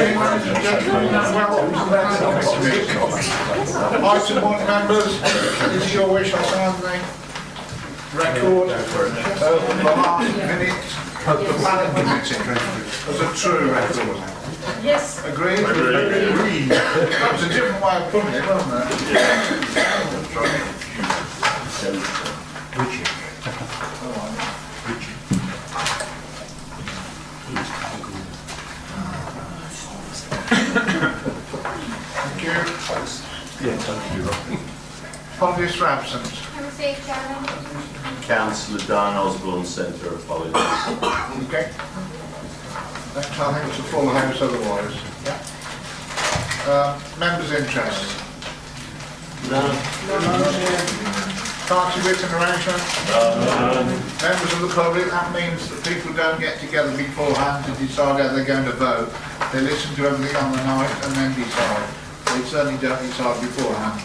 Ladies and gentlemen, welcome to the planning committee. Item 1, members, is your wish I sign the record of the last minute of the planning committee as a true record. Yes. Agreed? Agreed. That was a different way of putting it, wasn't it? Thank you. Thank you. Apologies for absence. Councillor Dan Osborne sent her apologies. Okay. Next time I think it's a full house otherwise. Yeah. Members' interest. No. Party written arrangement. Members of the public, that means that people don't get together beforehand to decide how they're going to vote. They listen to everything on the night and then decide. They certainly don't decide beforehand.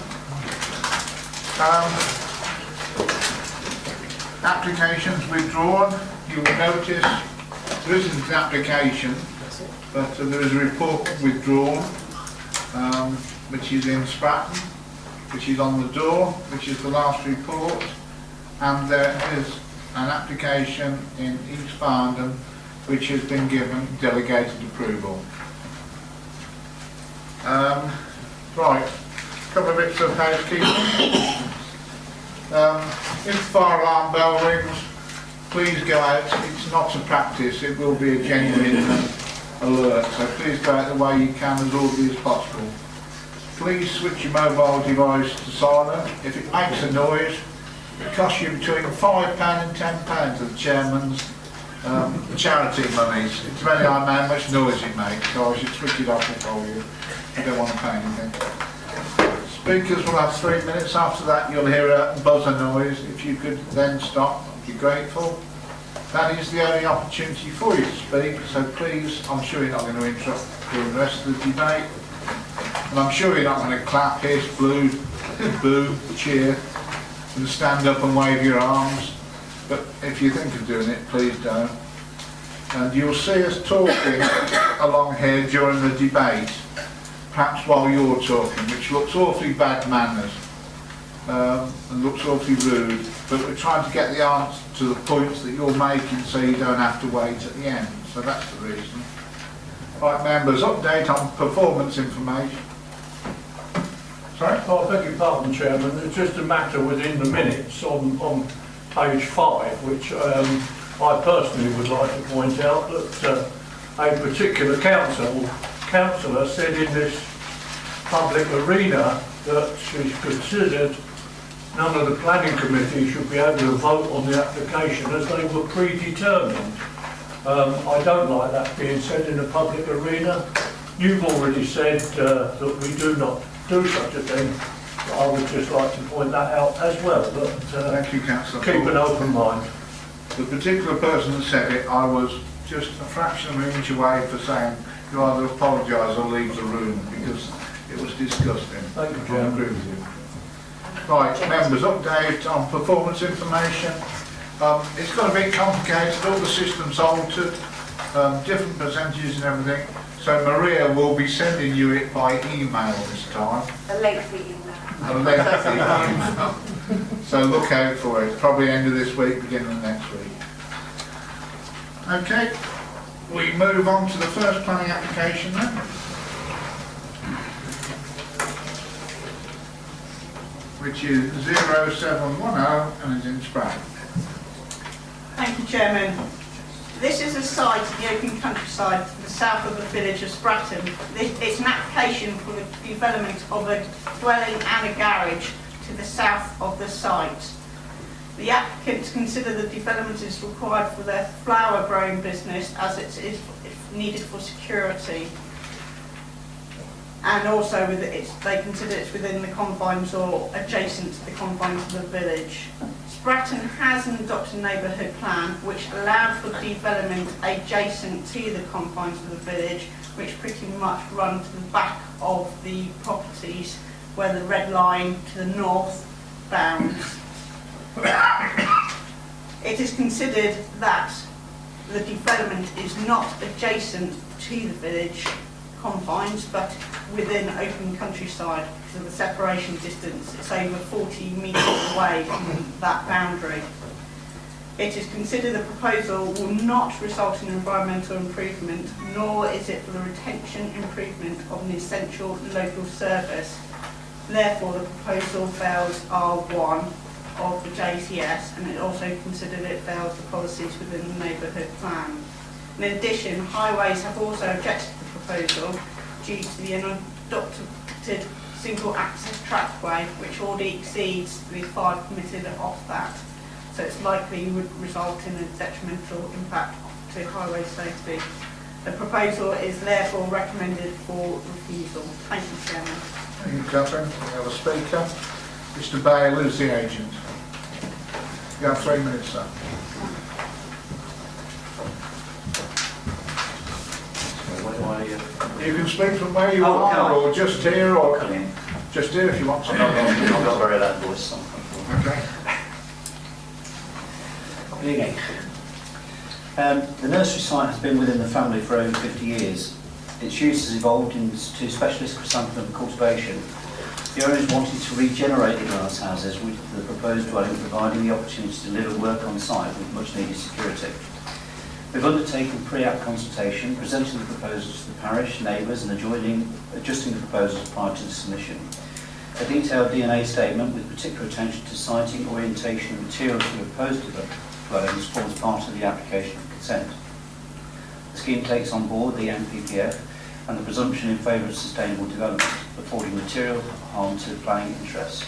Applications withdrawn. You will notice there isn't an application, but there is a report withdrawn, which is in Stratton, which is on the door, which is the last report, and there is an application in East Farndon which has been given delegated approval. Right, a couple of bits of housekeeping. If the fire alarm bell rings, please go out. It's not a practice, it will be a genuine alert, so please go out the way you can as orderly as possible. Please switch your mobile device to silent. If it makes a noise, it costs you between £5 and £10 of the chairman's charity monies. It depends on how much noise it makes, so I should switch it off if I were you. I don't want to pay anything. Speakers will have 3 minutes. After that you'll hear a buzzer noise. If you could then stop, I'd be grateful. That is the only opportunity for you to speak, so please, I'm sure you're not going to interrupt during the rest of the debate. And I'm sure you're not going to clap, hiss, boo, cheer, and stand up and wave your arms. But if you think of doing it, please don't. And you'll see us talking along here during the debate, perhaps while you're talking, which looks awfully bad manners and looks awfully rude. But we're trying to get the answer to the points that you're making so you don't have to wait at the end. So that's the reason. Right, members, update on performance information. Sorry? Oh, I beg your pardon, Chairman. It's just a matter within the minutes on page 5, which I personally would like to point out that a particular councillor said in this public arena that she's considered none of the planning committee should be able to vote on the application as they were predetermined. I don't like that being said in a public arena. You've already said that we do not do such a thing. I would just like to point that out as well. But thank you, Councillor. Keep an open mind. The particular person that said it, I was just a fraction of an inch away for saying you either apologise or leave the room because it was disgusting. Thank you, I Chairman. agree with you. Right, members, update on performance information. It's got a bit complicated, all the systems altered, different percentages and everything. So Maria will be sending you it by email this time. A lengthy email. A lengthy email. So look out for it, probably end of this week, beginning of next week. Okay, we move on to the first planning application then. Which is 0710 and is in Stratton. Thank you, Chairman. This is a site in the open countryside to the south of the village of Stratton. It's an application for the development of a dwelling and a garage to the south of the site. The applicants consider the development is required for their flower growing business as it is needed for security. And also they consider it's within the confines or adjacent to the confines of the village. Stratton has an adopted neighbourhood plan which allowed for development adjacent to the confines of the village, which pretty much run to the back of the properties where the red line to the north bounds. It is considered that the development is not adjacent to the village confines, but within open countryside because of the separation distance. It's over 40 metres away from that boundary. It is considered the proposal will not result in environmental improvement, nor is it for the retention improvement of an essential local service. Therefore, the proposal fails R1 of the JCS, and it also considered it fails the policies within the neighbourhood plan. In addition, highways have also objected to the proposal due to the unadopted single access trackway, which already exceeds the 5 permitted off that. So it's likely would result in a detrimental impact to highway safety. The proposal is therefore recommended for refusal. Thank you, Chairman. Thank you, Catherine. We have a speaker. Mr. Bale is the agent. You have 3 minutes, sir. You can speak from where you are, or just here, or just here if you want to. I've got a very loud voice. Okay. Good evening. The nursery site has been within the family for over 50 years. Its use has evolved into specialist chrysanthemum cultivation. The owners wanted to regenerate the glass houses with the proposed dwelling, providing the opportunity to live and work on site with much needed security. We've undertaken pre-app consultation, presenting the proposals to the parish, neighbours and adjusting the proposals prior to the submission. A detailed DNA statement with particular attention to siting, orientation and materials for the proposed dwellings forms part of the application of consent. The scheme takes on board the NPPF and the presumption in favour of sustainable development, avoiding material harm to planning interests.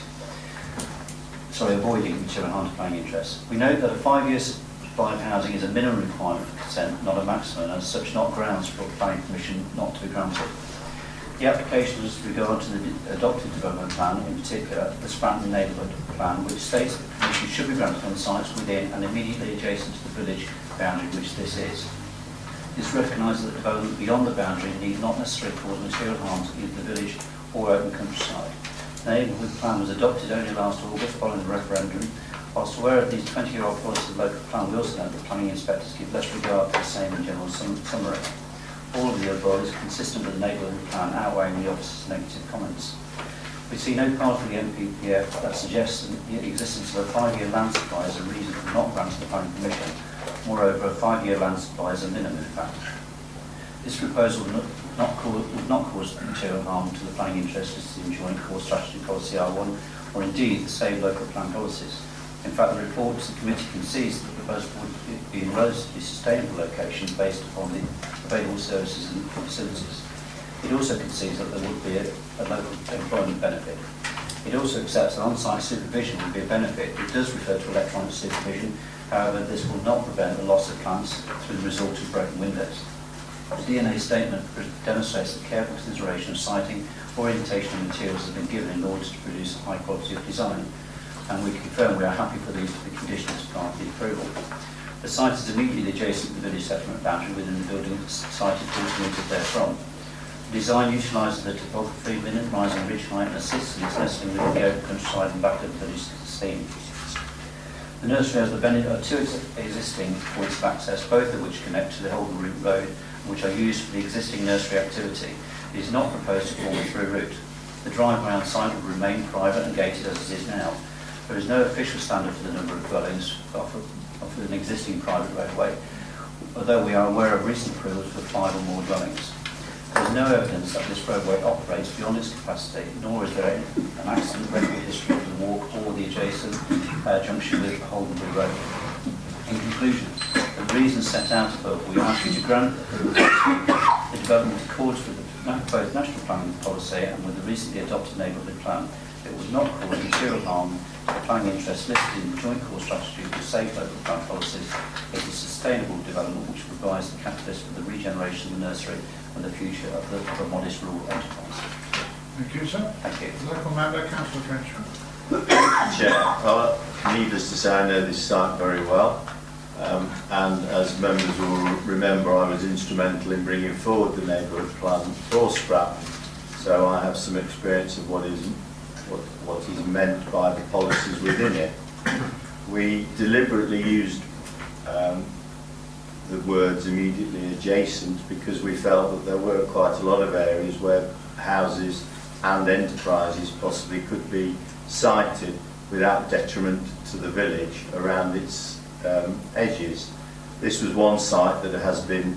We note that a 5-year supply of housing is a minimum requirement for consent, not a maximum, and as such not grounds for planning permission not to be granted. The application is with regard to the adopted development plan, in particular the Spratton Neighbourhood Plan, which states that permission should be granted on sites within and immediately adjacent to the village boundary, which this is. This recognises that development beyond the boundary need not necessarily cause material harm to either the village or open countryside. The neighbourhood plan was adopted only last August following the referendum. Whilst aware of these 20-year-old policies of the local plan, we also know that planning inspectors give less regard to the same in general summary. All of the other bodies are consistent with the neighbourhood plan, outweighing the officer's negative comments. We see no part of the NPPF that suggests that the existence of a 5-year land supply is a reason for not granting the planning permission. Moreover, a 5-year land supply is a minimum, in fact. This proposal would not cause material harm to the planning interests listed in Joint Core Strategy Policy R1, or indeed the same local plan policies. In fact, the report the committee concedes that the proposal would be in a relatively sustainable location based upon the available services and facilities. It also concedes that there would be a local employment benefit. It also accepts that on-site supervision would be a benefit. It does refer to electronic supervision. However, this will not prevent the loss of plants through the result of broken windows. The DNA statement demonstrates that careful consideration of siting, orientation and materials has been given in order to produce a high quality of design, and we confirm we are happy for these to be conditional as part of the approval. The site is immediately adjacent to the village settlement boundary within the building sited 40 metres therefrom. The design utilises the topography, minimising ridge height and assists in its nestling within the open countryside and back of the village scene. The nursery has the benefit of 2 existing points of access, both of which connect to the Holden Route Road, which are used for the existing nursery activity. It is not proposed to form a through route. The driveway on site will remain private and gated as it is now. There is no official standard for the number of dwellings offered an existing private roadway, although we are aware of recent approvals for 5 or more dwellings. There is no evidence that this roadway operates beyond its capacity, nor is there an accident record history of the walk or the adjacent junction with Holdenbury Road. In conclusion, for the reasons set out above, we ask you to grant the development accords with both national planning policy and with the recently adopted neighbourhood plan. It would not cause material harm to the planning interests listed in the Joint Core Strategy for safe local plan policies. It is sustainable development which provides the catalyst for the regeneration of the nursery and the future of a modest rural enterprise. Thank you, sir. Thank you. Local member, Councillor Frenchman. Chair, needless to say, I know this site very well, and as members will remember, I was instrumental in bringing forward the neighbourhood plan for Spratton, so I have some experience of what is meant by the policies within it. We deliberately used the words immediately adjacent, because we felt that there were quite a lot of areas where houses and enterprises possibly could be sited without detriment to the village around its edges. This was one site that has been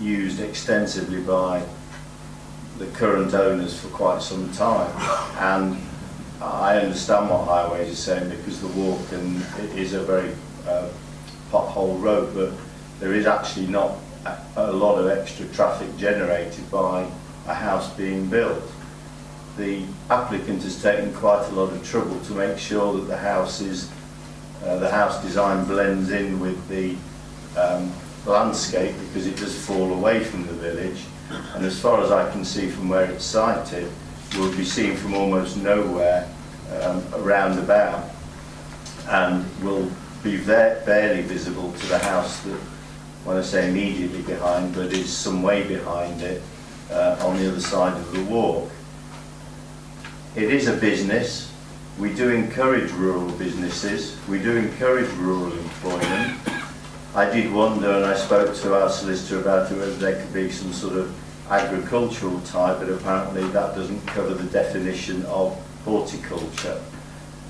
used extensively by the current owners for quite some time, and I understand what Highways is saying, because the walk and it is a very pothole road, but there is actually not a lot of extra traffic generated by a house being built. The applicant has taken quite a lot of trouble to make sure that the house design blends in with the landscape, because it does fall away from the village, and as far as I can see from where it's sited, will be seen from almost nowhere around about, and will be barely visible to the house that, when I say immediately behind, but is some way behind it on the other side of the walk. It is a business. We do encourage rural businesses. We do encourage rural employment. I did wonder, and I spoke to our solicitor about it, whether there could be some sort of agricultural type, but apparently that doesn't cover the definition of horticulture.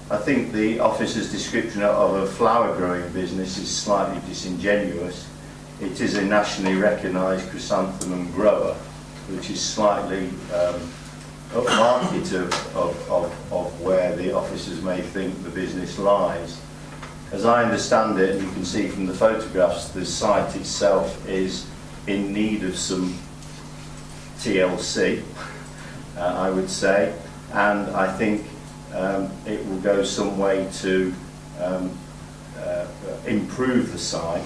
I think the officer's description of a flower growing business is slightly disingenuous. It is a nationally recognised chrysanthemum grower, which is slightly upmarket of where the officers may think the business lies. As I understand it, and you can see from the photographs, the site itself is in need of some TLC, I would say, and I think it will go some way to improve the site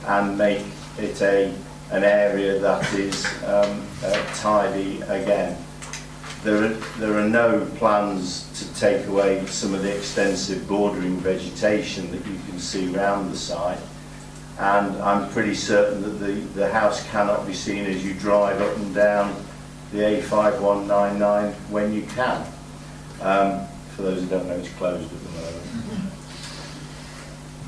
and make it an area that is tidy again. There are no plans to take away some of the extensive bordering vegetation that you can see around the site, and I'm pretty certain that the house cannot be seen as you drive up and down the A5199 when you can. For those who don't know, it's closed at the moment.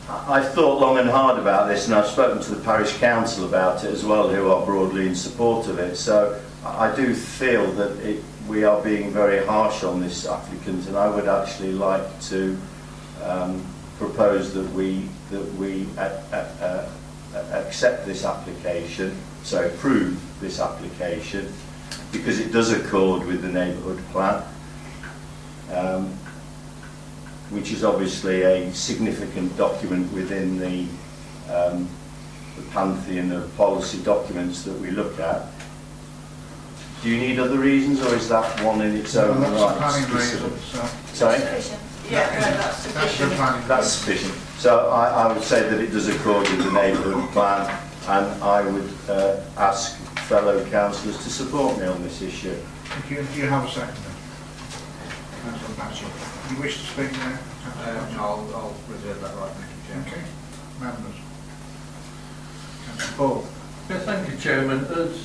I've thought long and hard about this, and I've spoken to the parish council about it as well, who are broadly in support of it. So I do feel that we are being very harsh on this applicant, and I would actually like to propose that we accept this application, so approve this application, because it does accord with the neighbourhood plan, which is obviously a significant document within the pantheon of policy documents that we look at. Do you need other reasons, or is that one in its own That's right? the planning reason, so Sorry? Yeah, no, that's that's the sufficient. planning. That's sufficient. So I would say that it does accord with the neighbourhood plan, and I would ask fellow councillors to support me on this issue. Do you have a second? Councillor Batchelor. You wish to speak now? I'll reserve that right, thank you, Chairman. Okay. Members. Councillor Paul. Yes, thank you, Chairman. There's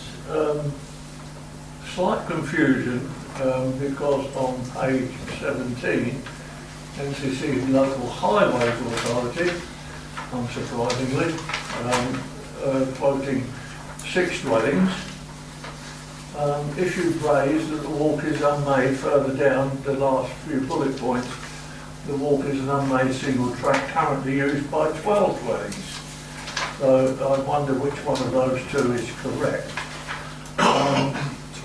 slight confusion because on page 17, NCC Local Highways Authority, unsurprisingly, quoting 6 dwellings, issues raised that the walk is unmade further down the last few bullet points. The walk is an unmade single track currently used by 12 dwellings. So I wonder which one of those 2 is correct.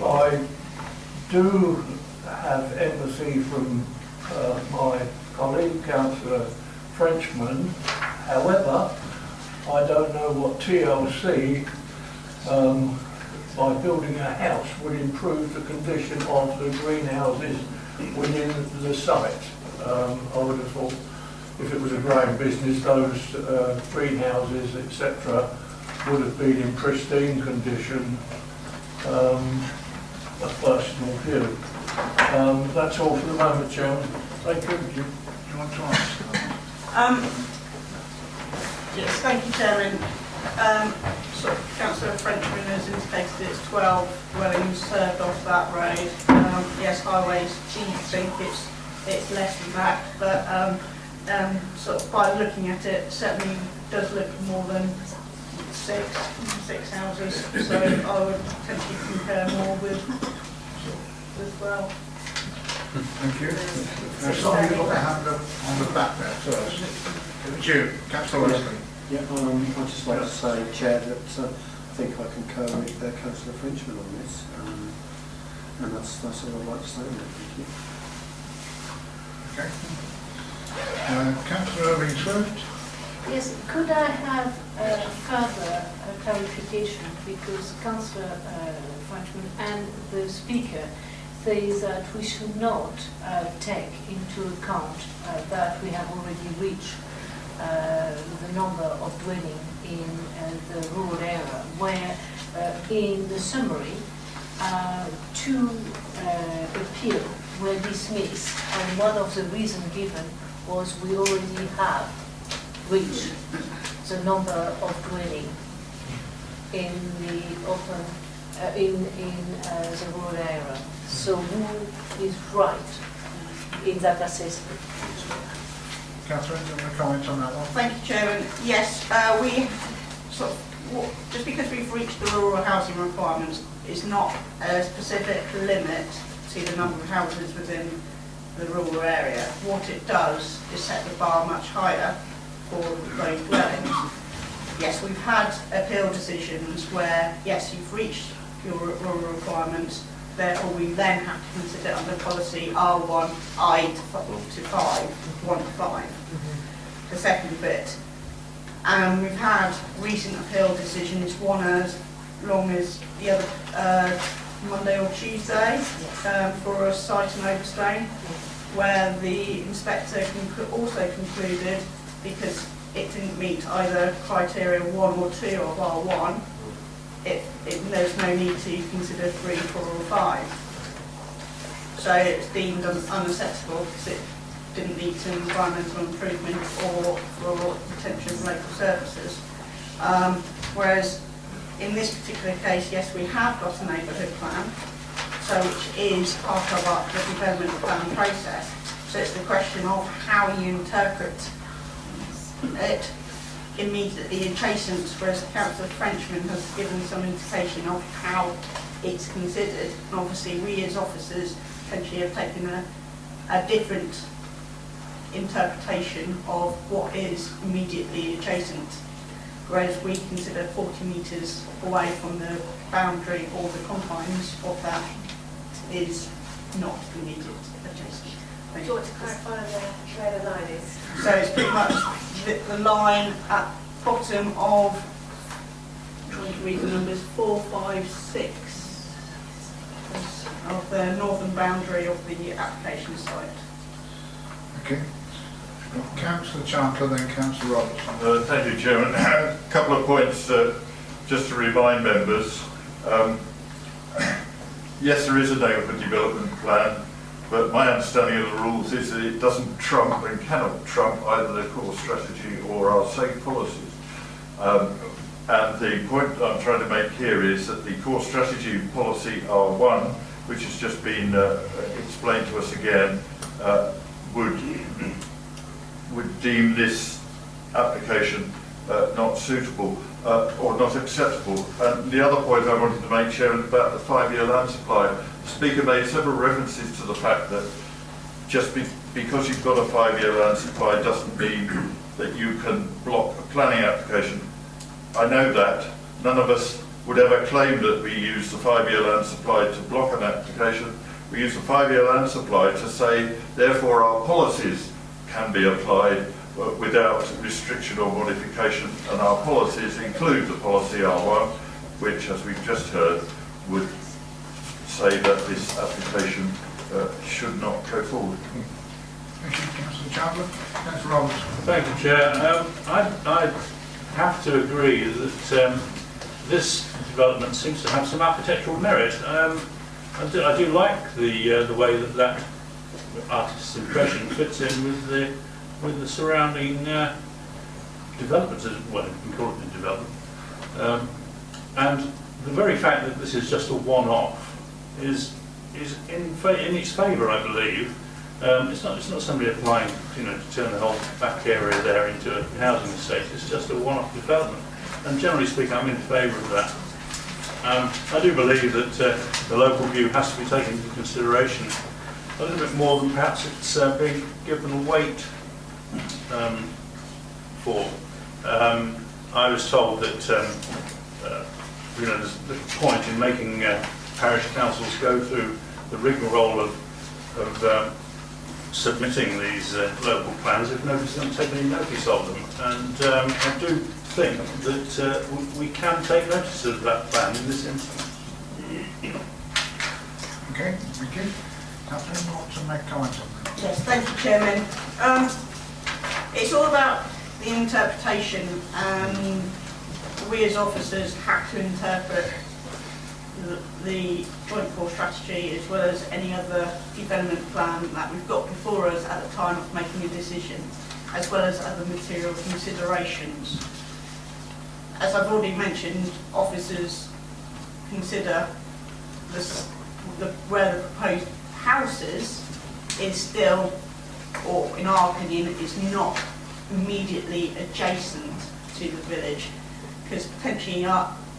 I do have empathy from my colleague, Councillor Frenchman. However, I don't know what TLC, by building a house, would improve the condition of the greenhouses within the site. I would have thought if it was a growing business, those greenhouses, etc., would have been in pristine condition. A personal view. That's all for the moment, Chairman. Thank you. Do you want to answer? Yes, thank you, Chairman. So Councillor Frenchman has indicated it's 12 dwellings served off that road. Yes, Highways do think it's less than that, but sort of by looking at it, certainly does look more than six houses, so I would potentially compare more with as well. Thank you. Sorry, you've got a hand up on the back there first. It was you, Councillor Wesley. Yeah, I'd just like to say, Chair, that I think I concur with Councillor Frenchman on this, and that's all I'd like to say on it. Thank you. Okay. Councillor Irving-Swift. Yes, could I have further clarification, because Councillor Frenchman and the Speaker says that we should not take into account that we have already reached the number of dwelling in the rural area, where in the summary, two appeals were dismissed, and one of the reasons given was we already have reached the number of dwelling in the open, in the rural area. So who is right in that assessment? Catherine, do you want to comment on that one? Thank you, Chairman. Yes, we sort of, just because we've reached the rural housing requirements is not a specific limit to the number of houses within the rural area. What it does is set the bar much higher for those dwellings. Yes, we've had appeal decisions where, yes, you've reached your rural requirements, therefore we then have to consider under policy R1I to 5, 1 to 5, the second bit. And we've had recent appeal decisions, one as long as the other Monday or Tuesday for a site and overstay, where the inspector also concluded, because it didn't meet either criteria 1 or 2 of R1, there's no need to consider 3, 4 or 5. So it's deemed unacceptable because it didn't meet an environmental improvement or for retention of local services. Whereas in this particular case, yes, we have got a neighbourhood plan, so which is part of the development plan process. So it's the question of how you interpret it immediately adjacent, whereas Councillor Frenchman has given some indication of how it's considered. And obviously we as officers potentially have taken a different interpretation of what is immediately adjacent, whereas we consider 40 metres away from the boundary or the confines of that is not immediate adjacent. Do you want to clarify where the line is? So it's pretty much the line at bottom of, I'm trying to read the numbers, 4, 5, 6 of the northern boundary of the application site. Okay. Councillor Chandler, then Councillor Robertson. Thank you, Chairman. A couple of points just to remind members. Yes, there is a neighbourhood development plan, but my understanding of the rules is that it doesn't trump and cannot trump either the core strategy or our safe policies. And the point I'm trying to make here is that the core strategy policy R1, which has just been explained to us again, would deem this application not suitable or not acceptable. And the other point I wanted to make, Chairman, about the 5-year land supply. The Speaker made several references to the fact that just because you've got a 5-year land supply doesn't mean that you can block a planning application. I know that. None of us would ever claim that we use the 5-year land supply to block an application. We use the 5-year land supply to say, therefore our policies can be applied without restriction or modification, and our policies include the policy R1, which, as we've just heard, would say that this application should not go forward. Thank you, Councillor Chandler. Councillor Robertson. Thank you, Chair. I have to agree that this development seems to have some architectural merit. I do like the way that artist's impression fits in with the surrounding developments, well, you can call it a development. And the very fact that this is just a one-off is in its favour, I believe. It's not somebody applying, to turn the whole back area there into a housing estate. It's just a one-off development. and generally speaking, I'm in favour of that. I do believe that the local view has to be taken into consideration a little bit more than perhaps it's being given weight for. I was told that there's the point in making parish councils go through the rigmarole of submitting these local plans if nobody's going to take any notice of them. And I do think that we can take notice of that plan in this instance. Okay, thank you. Catherine, you want to make comments on that? Yes, thank you, Chairman. It's all about the interpretation, and we as officers have to interpret the joint force strategy as well as any other development plan that we've got before us at the time of making a decision, as well as other material considerations. As I've already mentioned, officers consider where the proposed house is still, or in our opinion, is not immediately adjacent to the village, because potentially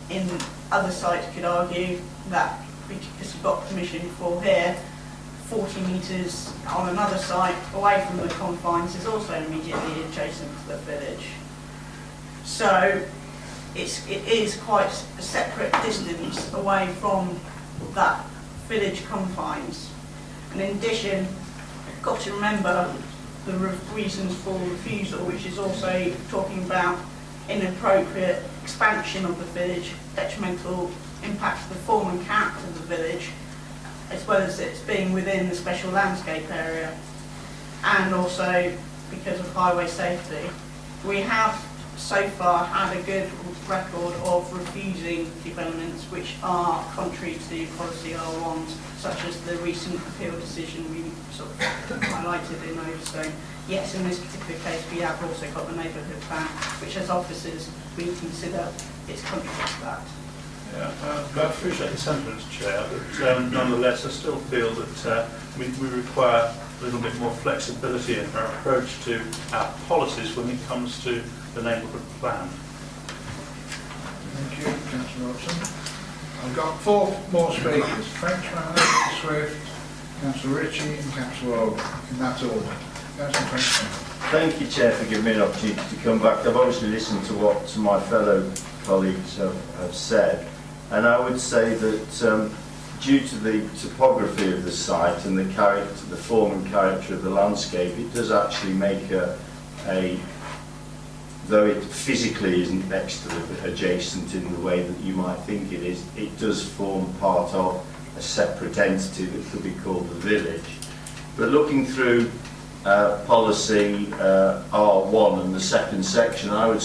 in other sites could argue that because you've got permission for here, 40 metres on another site away from the confines is also immediately adjacent to the village. So it is quite a separate distance away from that village confines. And in addition, you've got to remember the reasons for refusal, which is also talking about inappropriate expansion of the village, detrimental impact to the form and character of the village, as well as it's being within the special landscape area, and also because of highway safety. We have so far had a good record of refusing developments which are contrary to policy R1s, such as the recent appeal decision we sort of highlighted in Overstone. Yes, in this particular case we have also got the neighbourhood plan, which as officers we consider it's contrary to that. Yeah, I appreciate the sentiments, Chair, but nonetheless I still feel that we require a little bit more flexibility in our approach to our policies when it comes to the neighbourhood plan. Thank you, Councillor Robson. I've got 4 more speakers: Frenchman, Swift, Councillor Ritchie and Councillor Ogle, in that order. Councillor Frenchman. Thank you, Chair, for giving me an opportunity to come back. I've obviously listened to what my fellow colleagues have said, and I would say that due to the topography of the site and the character, the form and character of the landscape, it does actually make though it physically isn't next to the adjacent in the way that you might think it is, it does form part of a separate entity that could be called the village. But looking through policy R1 and the second section, I would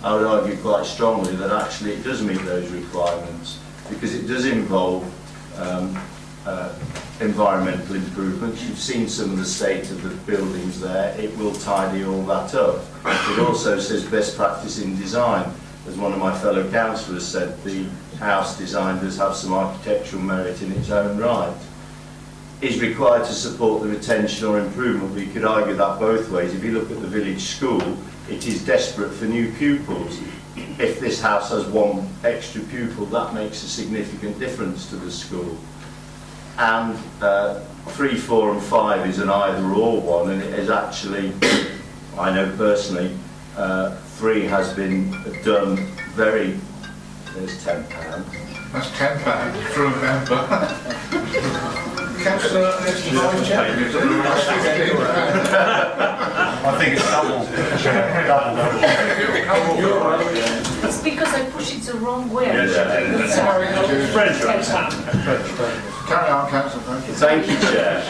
argue quite strongly that actually it does meet those requirements, because it does involve environmental improvements. You've seen some of the state of the buildings there. It will tidy all that up. It also says best practice in design. As one of my fellow councillors said, the house design does have some architectural merit in its own right. Is required to support the retention or improvement. We could argue that both ways. If you look at the village school, it is desperate for new pupils. If this house has 1 extra pupil, that makes a significant difference to the school. And 3, 4 and 5 is an either or one, and it is actually, I know personally, 3 has been done very, there's £10. That's £10 for a member. Councillor I think it's double. It's because I push it the wrong way. Carry on, Councillor Frenchman. Thank you, Chair.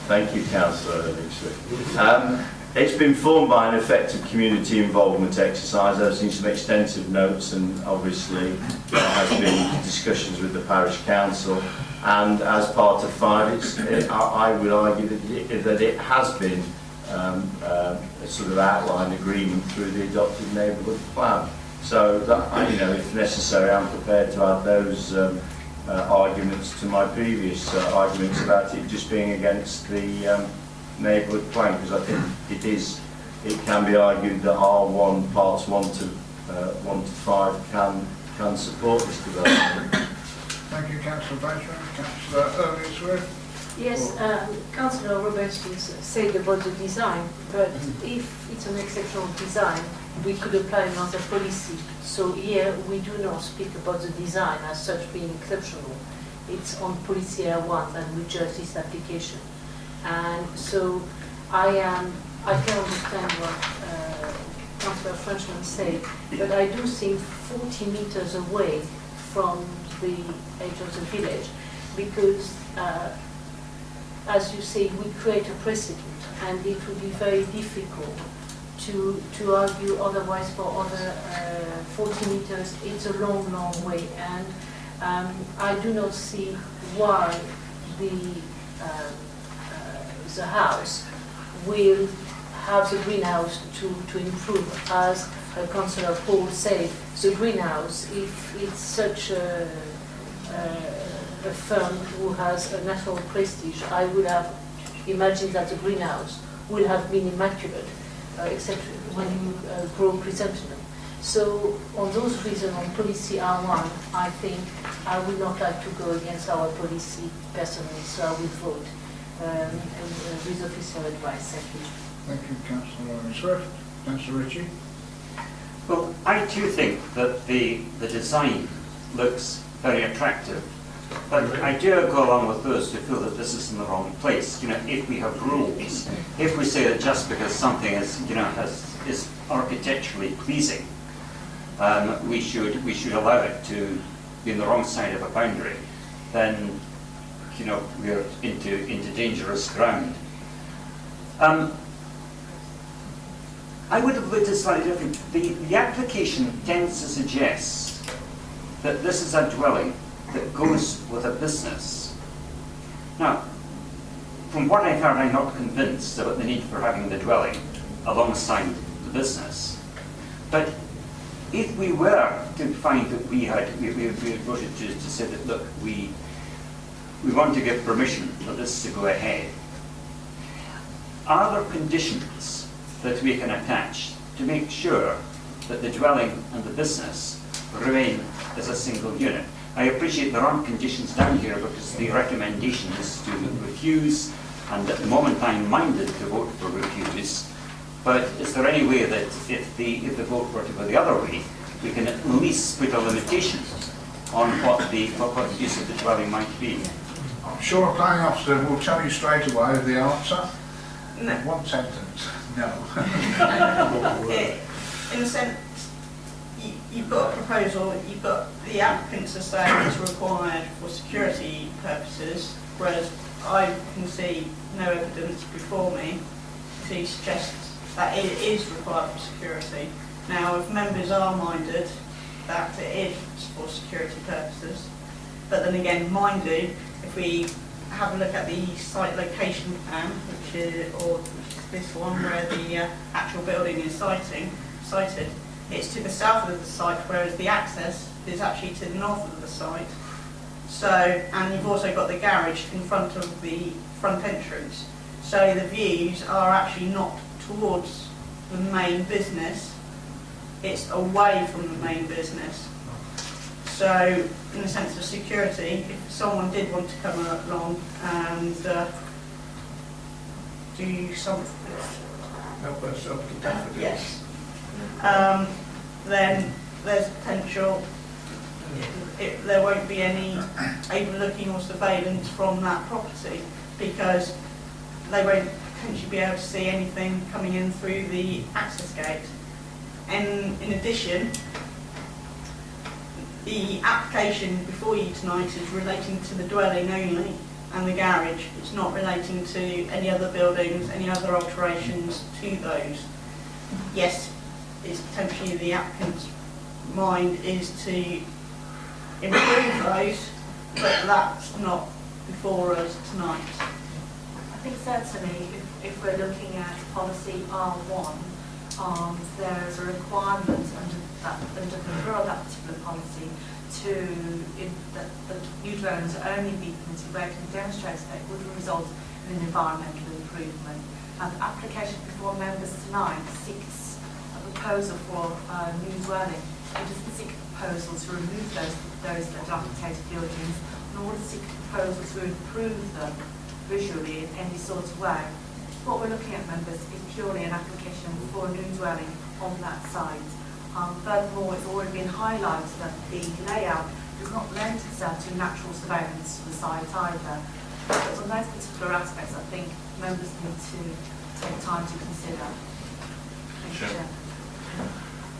Thank you, Councillor Livingston. It's been formed by an effective community involvement exercise. I've seen some extensive notes, and obviously there has been discussions with the parish council. And as part of 5, I would argue that it has been a sort of outline agreement through the adopted neighbourhood plan. So that, if necessary, I'm prepared to add those arguments to my previous arguments about it just being against the neighbourhood plan, because I think it can be argued that R1 parts 1 to 1 to 5 can support this development. Thank you, Councillor Daventry. Councillor Erlingsworth. Yes, Councillor Roberts said about the design, but if it's an exceptional design, we could apply another policy. So here we do not speak about the design as such being exceptional. It's on policy R1 and we judge this application. And so I can understand what Councillor Frenchman said, but I do think 40 meters away from the edge of the village, because as you say, we create a precedent, and it would be very difficult to argue otherwise for other 40 meters. It's a long, long way, and I do not see why the house will have the greenhouse to improve. As Councillor Paul said, the greenhouse, if it's such a firm who has a national prestige, I would have imagined that the greenhouse will have been immaculate, except when you grow chrysanthemum. So on those reasons, on policy R1, I think I would not like to go against our policy personally, so I will vote with official advice. Thank you. Thank you, Councillor Swift. Councillor Ritchie. Well, I too think that the design looks very attractive, but I do go along with those who feel that this is in the wrong place. You know, if we have rules, if we say that just because something is, you know, is architecturally pleasing, we should allow it to be on the wrong side of a boundary, then, you know, we're into dangerous ground. I would have looked at it slightly different. The application tends to suggest that this is a dwelling that goes with a business. Now, from what I've heard, I'm not convinced about the need for having the dwelling alongside the business. But if we were to find that we voted to say that, look, we want to give permission for this to go ahead, are there conditions that we can attach to make sure that the dwelling and the business remain as a single unit? I appreciate there aren't conditions down here because the recommendation is to refuse, and at the moment I'm minded to vote for refuse. But is there any way that if the vote were to go the other way, we can at least put a limitation on what the use of the dwelling might be? I'm sure a planning officer will tell you straight away the answer. No. One sentence. No. In a sense, you've got a proposal, you've got the applicants are saying it's required for security purposes, whereas I can see no evidence before me to suggest that it is required for security. Now, if members are minded that it is for security purposes, but then again, mind you, if we have a look at the site location plan, which is this one where the actual building is cited, it's to the south of the site, whereas the access is actually to the north of the site. So, and you've also got the garage in front of the front entrance. So the views are actually not towards the main business, it's away from the main business. So, in the sense of security, if someone did want to come along and do something, Help us up to daffodils. yes, then there's potential. There won't be any overlooking or surveillance from that property because they won't potentially be able to see anything coming in through the access gate. And in addition, the application before you tonight is relating to the dwelling only and the garage. It's not relating to any other buildings, any other alterations to those. Yes, it's potentially the applicant's mind is to improve those, but that's not before us tonight. I think certainly if we're looking at policy R1, there's a requirement under the rule of that particular policy that new dwellings only be permitted where it can demonstrate that it would result in an environmental improvement. And the application before members tonight seeks a proposal for a new dwelling, it doesn't seek a proposal to remove those dilapidated buildings, nor does it seek a proposal to improve them visually in any sort of way. What we're looking at, members, is purely an application for a new dwelling on that site. Furthermore, it's already been highlighted that the layout does not lend itself to natural surveillance of the site either. But on those particular aspects, I think members need to take time to consider. Thank you, Chair.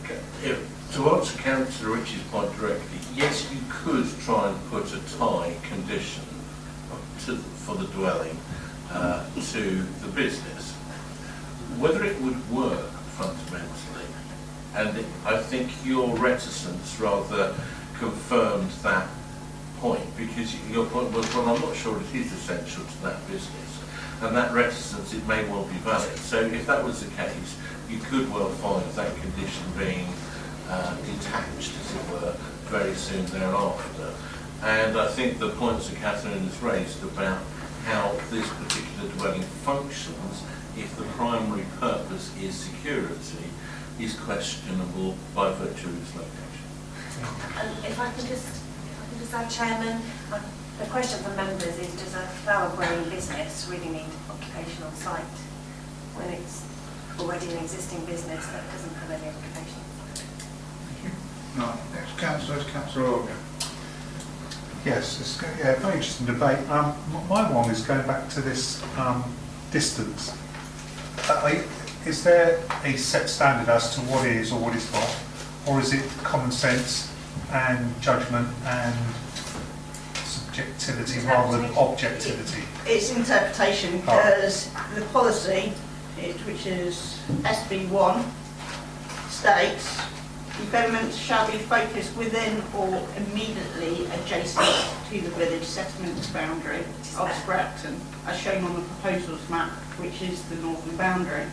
Okay. To answer Councillor Rich's point directly, yes, you could try and put a tie condition for the dwelling to the business. Whether it would work fundamentally, and I think your reticence rather confirmed that point, because your point was, well, I'm not sure it is essential to that business, and that reticence, it may well be valid. So if that was the case, you could well find that condition being detached, as it were, very soon thereafter. And I think the points that Catherine has raised about how this particular dwelling functions, if the primary purpose is security, is questionable by virtue of its location. If I can just add, Chairman, the question for members is, does a flower-growing business really need occupation on site when it's already an existing business that doesn't have any occupation? Right, next councillor is Councillor Organ. Yes, it's a very interesting debate. My one is going back to this distance. Is there a set standard as to what is or what is not, or is it common sense and judgment and subjectivity rather than objectivity? It's interpretation, because the policy, which is SB1, states development shall be focused within or immediately adjacent to the village settlement boundary of Spracton, as shown on the proposals map, which is the northern boundary.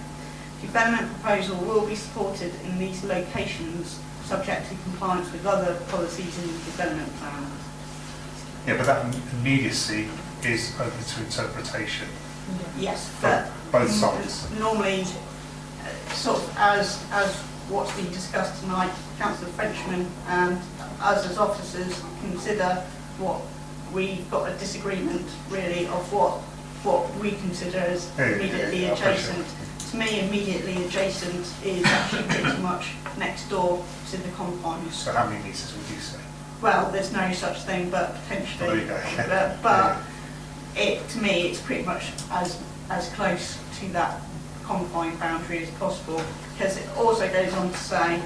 Development proposal will be supported in these locations subject to compliance with other policies in the development plan. Yeah, but that immediacy is open to interpretation. Yes, but both sides. Normally, sort of as what's been discussed tonight, Councillor Frenchman and us as officers consider what we've got a disagreement really of what we consider as immediately adjacent. To me, immediately adjacent is actually pretty much next door to the confines. So how many metres would you say? Well, there's no such thing, but potentially. Oh, there you go. But to me, it's pretty much as close to that confine boundary as possible, because it also goes on to say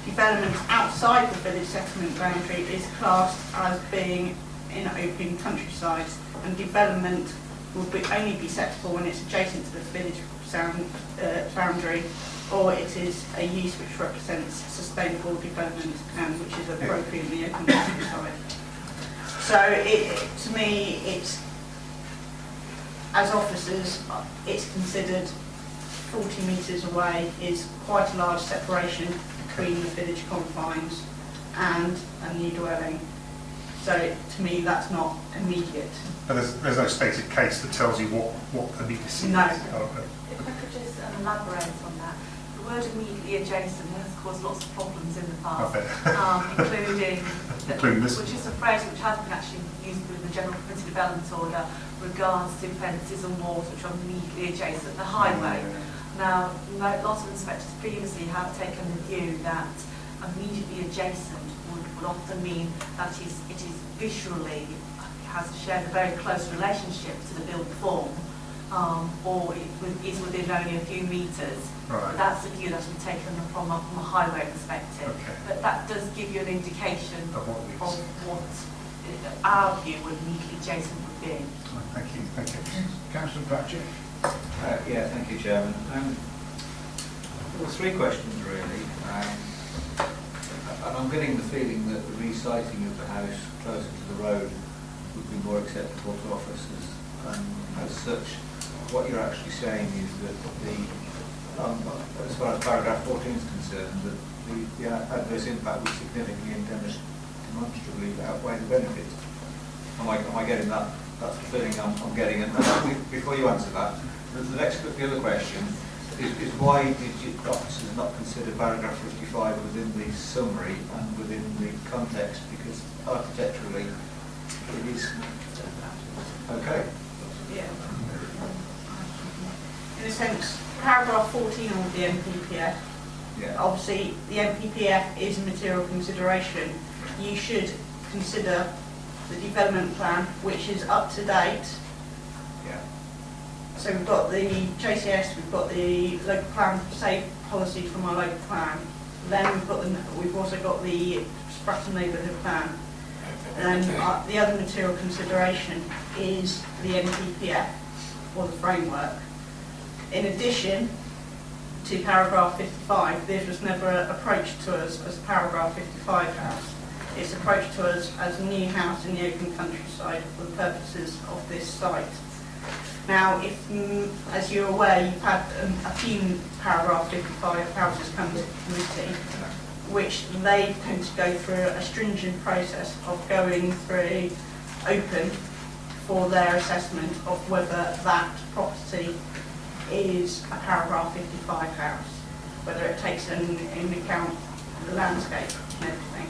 development outside the village settlement boundary is classed as being in open countryside, and development will only be acceptable when it's adjacent to the village boundary, or it is a use which represents sustainable development and which is appropriately open countryside. So to me, it's, as officers, it's considered 40 metres away is quite a large separation between the village confines and a new dwelling. So to me, that's not immediate. But there's no stated case that tells you what immediacy is. No. If I could just elaborate on that. The word immediately adjacent has caused lots of problems in the past, including this, which is a phrase which has been actually used within the General Community Development Order regards to fences and walls which are immediately adjacent to the highway. Now, lots of inspectors previously have taken the view that immediately adjacent would often mean that it is visually, has shared a very close relationship to the built form, or it is within only a few metres. Right. That's the view that we've taken from a highway perspective. Okay. But that does give you an indication of what our view would immediately adjacent would be. Thank you. Councillor Pratchett. Yeah, thank you, Chairman. There were three questions really, and I'm getting the feeling that the resiting of the house closer to the road would be more acceptable to officers. As such, what you're actually saying is that as far as paragraph 14 is concerned, that the adverse impact would significantly and demonstrably outweigh the benefits. Am I getting that? That's the feeling I'm getting. And before you answer that, the other question is why did you officers not consider paragraph 55 within the summary and within the context? Because architecturally it is okay. Yeah. In a sense, paragraph 14 of the MPPF, Yeah. obviously the MPPF is a material consideration. You should consider the development plan, which is up to date. Yeah. So we've got the JCS, we've got the local plan safe policy from our local plan. Then we've also got the Spratton neighbourhood plan. And then the other material consideration is the MPPF, or the framework. In addition to paragraph 55, this was never approached to us as a paragraph 55 house. It's approached to us as a new house in the open countryside for the purposes of this site. Now, if, as you're aware, you've had a few paragraph 55 houses come to committee, which they tend to go through a stringent process of going through open for their assessment of whether that property is a paragraph 55 house, whether it takes in account the landscape and everything.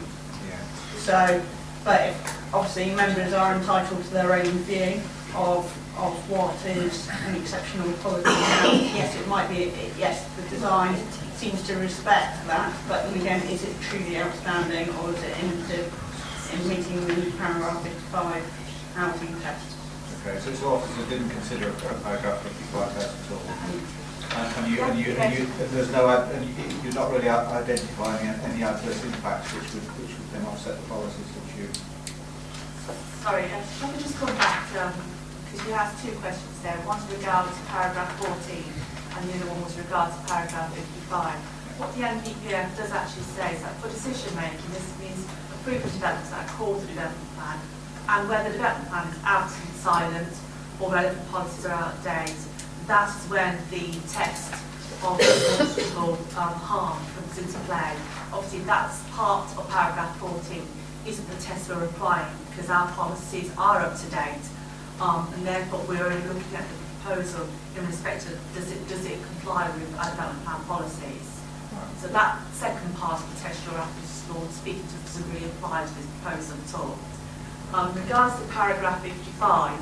So, but obviously members are entitled to their own view of what is an exceptional quality. Yes, it might be, yes, the design seems to respect that, but then again, is it truly outstanding or is it in meeting the paragraph 55 housing test? Okay, so officers didn't consider a paragraph 55 house at all. There's no, and you're not really identifying any adverse impacts which would then offset the policies that you. Sorry, let me just come back, because you asked two questions there. One with regard to paragraph 14 and the other one was with regard to paragraph 55. What the NPPF does actually say is that for decision making, this means approval developments that are called the development plan, and where the development plan is absent, silent, or relevant policies are out of date, that is when the test of possible harm comes into play. Obviously, that's part of paragraph 14, isn't the test we're applying, because our policies are up to date, and therefore we're only looking at the proposal in respect to does it comply with our development plan policies. So that second part of the test you're speaking to doesn't really apply to this proposal at all. In regards to paragraph 55,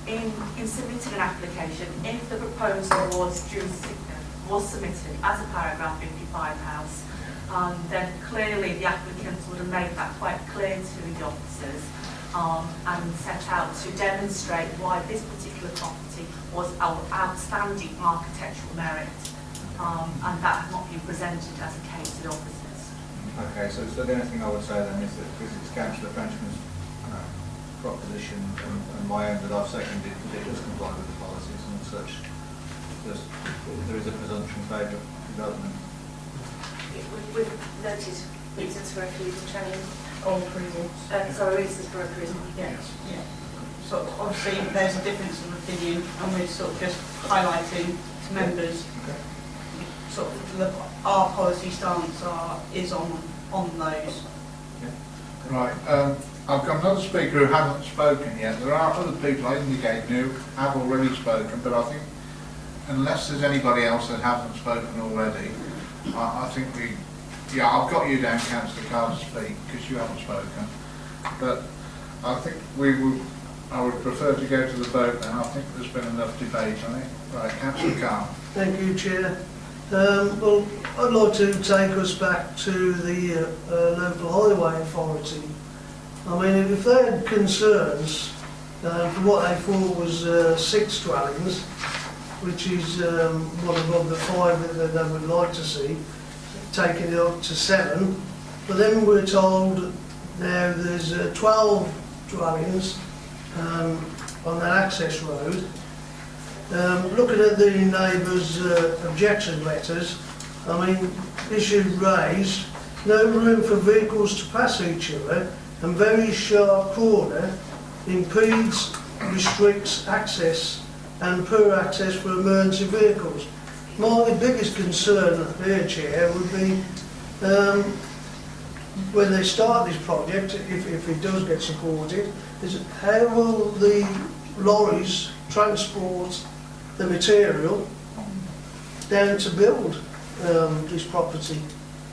in submitting an application, if the proposal was submitted as a paragraph 55 house, then clearly the applicants would have made that quite clear to the officers and set out to demonstrate why this particular property was of outstanding architectural merit, and that has not been presented as a case to the officers. Okay, so the only thing I would say then is that because it's Councillor Frenchman's proposition and my own that I've seconded, that it does comply with the policies and such, there is a presumption in favour of development. We've noted reasons for refusal, Chairman. Or approval. Sorry, reasons for approval. Yes. Yeah. So obviously there's a difference of opinion, and we're sort of just highlighting to members sort of our policy stance is on those. Yeah. Right. I've got another speaker who hasn't spoken yet. There are other people I indicated who have already spoken, but I think unless there's anybody else that hasn't spoken already, I think I've got you down, Councillor Carr, to speak because you haven't spoken. But I think I would prefer to go to the vote now. I think there's been enough debate on it. Right, Councillor Carr. Thank you, Chair. Well, I'd like to take us back to the local highway authority. I mean, if they had concerns for what they thought was 6 dwellings, which is one above the 5 that they would like to see, taking it up to 7, but then we're told now there's 12 dwellings on that access road. Looking at the neighbours' objection letters, I mean, issue raised, no room for vehicles to pass each other, and very sharp corner impedes, restricts access and poor access for emergency vehicles. My biggest concern here, Chair, would be when they start this project, if it does get supported, is how will the lorries transport the material down to build this property.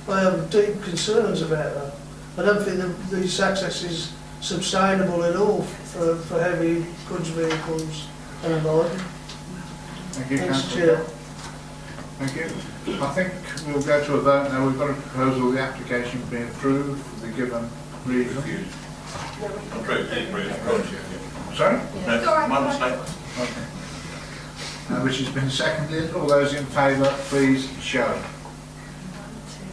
I have deep concerns about that. I don't think this access is sustainable at all for heavy goods vehicles and the like. Thank you, Thanks, Councillor. Chair. Thank you. I think we'll go to a vote now. We've got a proposal, the application being approved for the given reason. Sorry? One mistake. Okay. Which has been seconded. All those in favour, please show. 1, 2,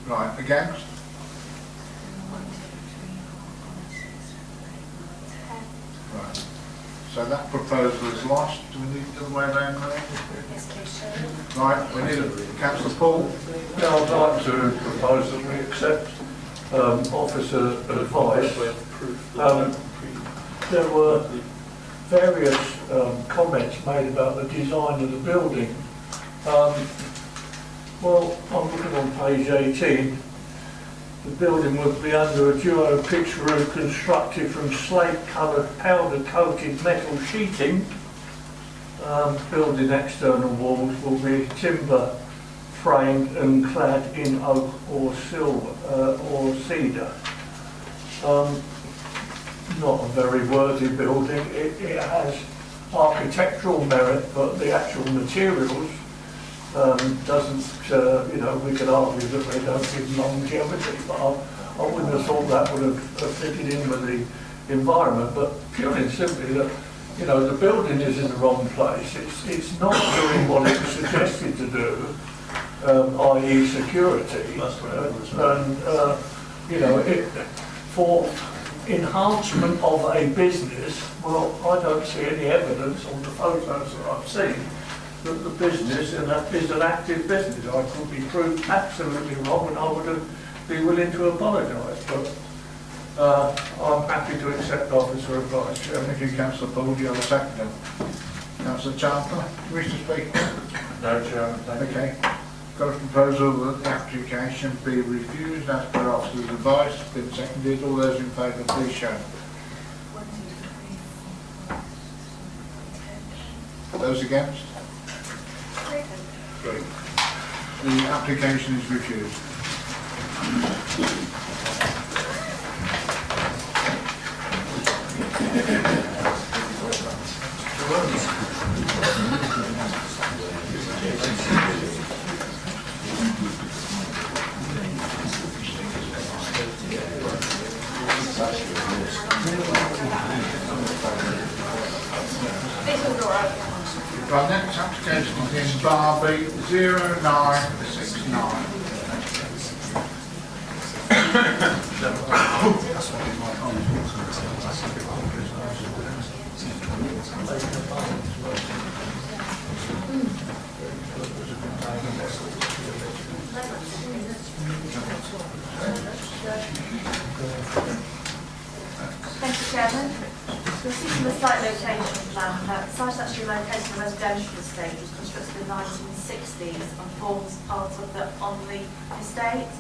3. Right, against? 1, 2, 3, 4, 5, 6, 7, 8, 9, 10. Right. So that proposal is lost. Do we need the other way around now? Yes, please, Chairman. Right, we need a Councillor Paul. Yeah, I'd like to propose that we accept officer advice. There were various comments made about the design of the building. Well, I'm looking on page 18. The building would be under a duo pitch roof constructed from slate-coloured powder-coated metal sheeting. Building external walls will be timber framed and clad in oak or silver or cedar. Not a very worthy building. It has architectural merit, but the actual materials doesn't, you know, we could argue that they don't give longevity, but I wouldn't have thought that would have fitted in with the environment, but purely and simply that, you know, the building is in the wrong place. It's not doing what it was suggested to do, i.e. security, and, you know, for enhancement of a business, well, I don't see any evidence on the photos that I've seen that the business is an active business. I could be proved absolutely wrong and I would be willing to apologise, but I'm happy to accept officer advice. Thank you, Councillor Paul. Do you have a second? Councillor Chandler, you wish to speak? No, Chairman, thank you. Okay. Got a proposal that the application be refused as per officer's advice. Been seconded. All those in favour, please show. 1, 2, 3, 4, 5, 6, 7, 8, 9, 10. Those against? Great. The application is refused. Our next application is in Barbie 0969. Thank you, Chairman. You'll see from the site location plan that the site is actually located in a residential estate. It was constructed in the 1960s and forms part of the on-the estate.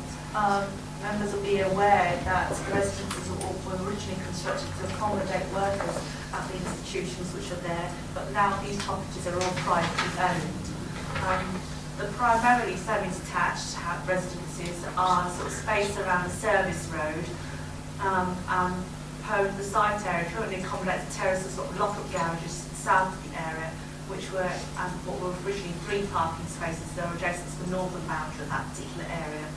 Members will be aware that the residences were originally constructed to accommodate workers at the institutions which are there, but now these properties are all privately owned. The primarily semi-detached residences are sort of space around the service road, the site area currently accommodates terraces, sort of lock-up garages south of the area, which were what were originally 3 parking spaces. They're adjacent to the northern boundary of that particular area.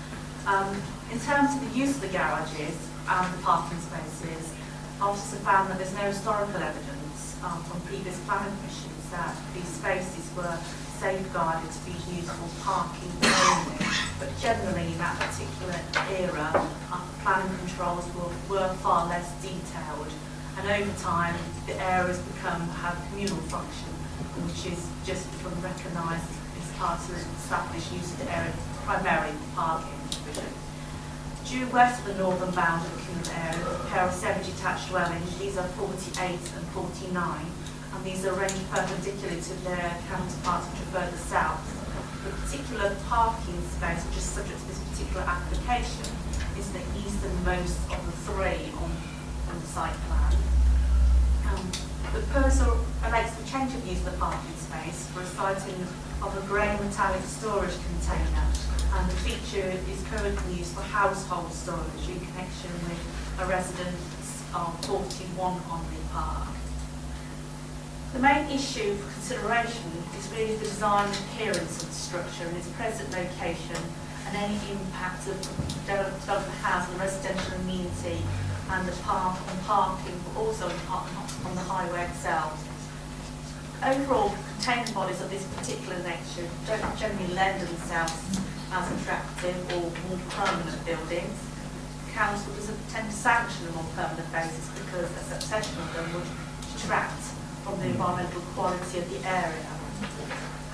In terms of the use of the garages and the parking spaces, officers have found that there's no historical evidence from previous planning permissions that these spaces were safeguarded to be used for parking only. But generally in that particular era, planning controls were far less detailed, and over time the areas have communal function, which is just become recognised as part of the established use of the area, primarily for parking provision. Due west of the northern boundary of the communal area, a pair of semi-detached dwellings. These are 48 and 49, and these are arranged perpendicular to their counterparts which are further south. The particular parking space which is subject to this particular application is the easternmost of the 3 on the site plan. The proposal relates to the change of use of the parking space for a site in of a grey metallic storage container, and the feature is currently used for household storage in connection with a residence of 41 Onley Park. The main issue for consideration is really the design and appearance of the structure and its present location, and any impact of development of the house on the residential amenity and the parking, but also on the highway itself. Overall, container bodies of this particular nature don't generally lend themselves as attractive or more permanent buildings. Council doesn't tend to sanction them on a permanent basis because a succession of them would detract from the environmental quality of the area.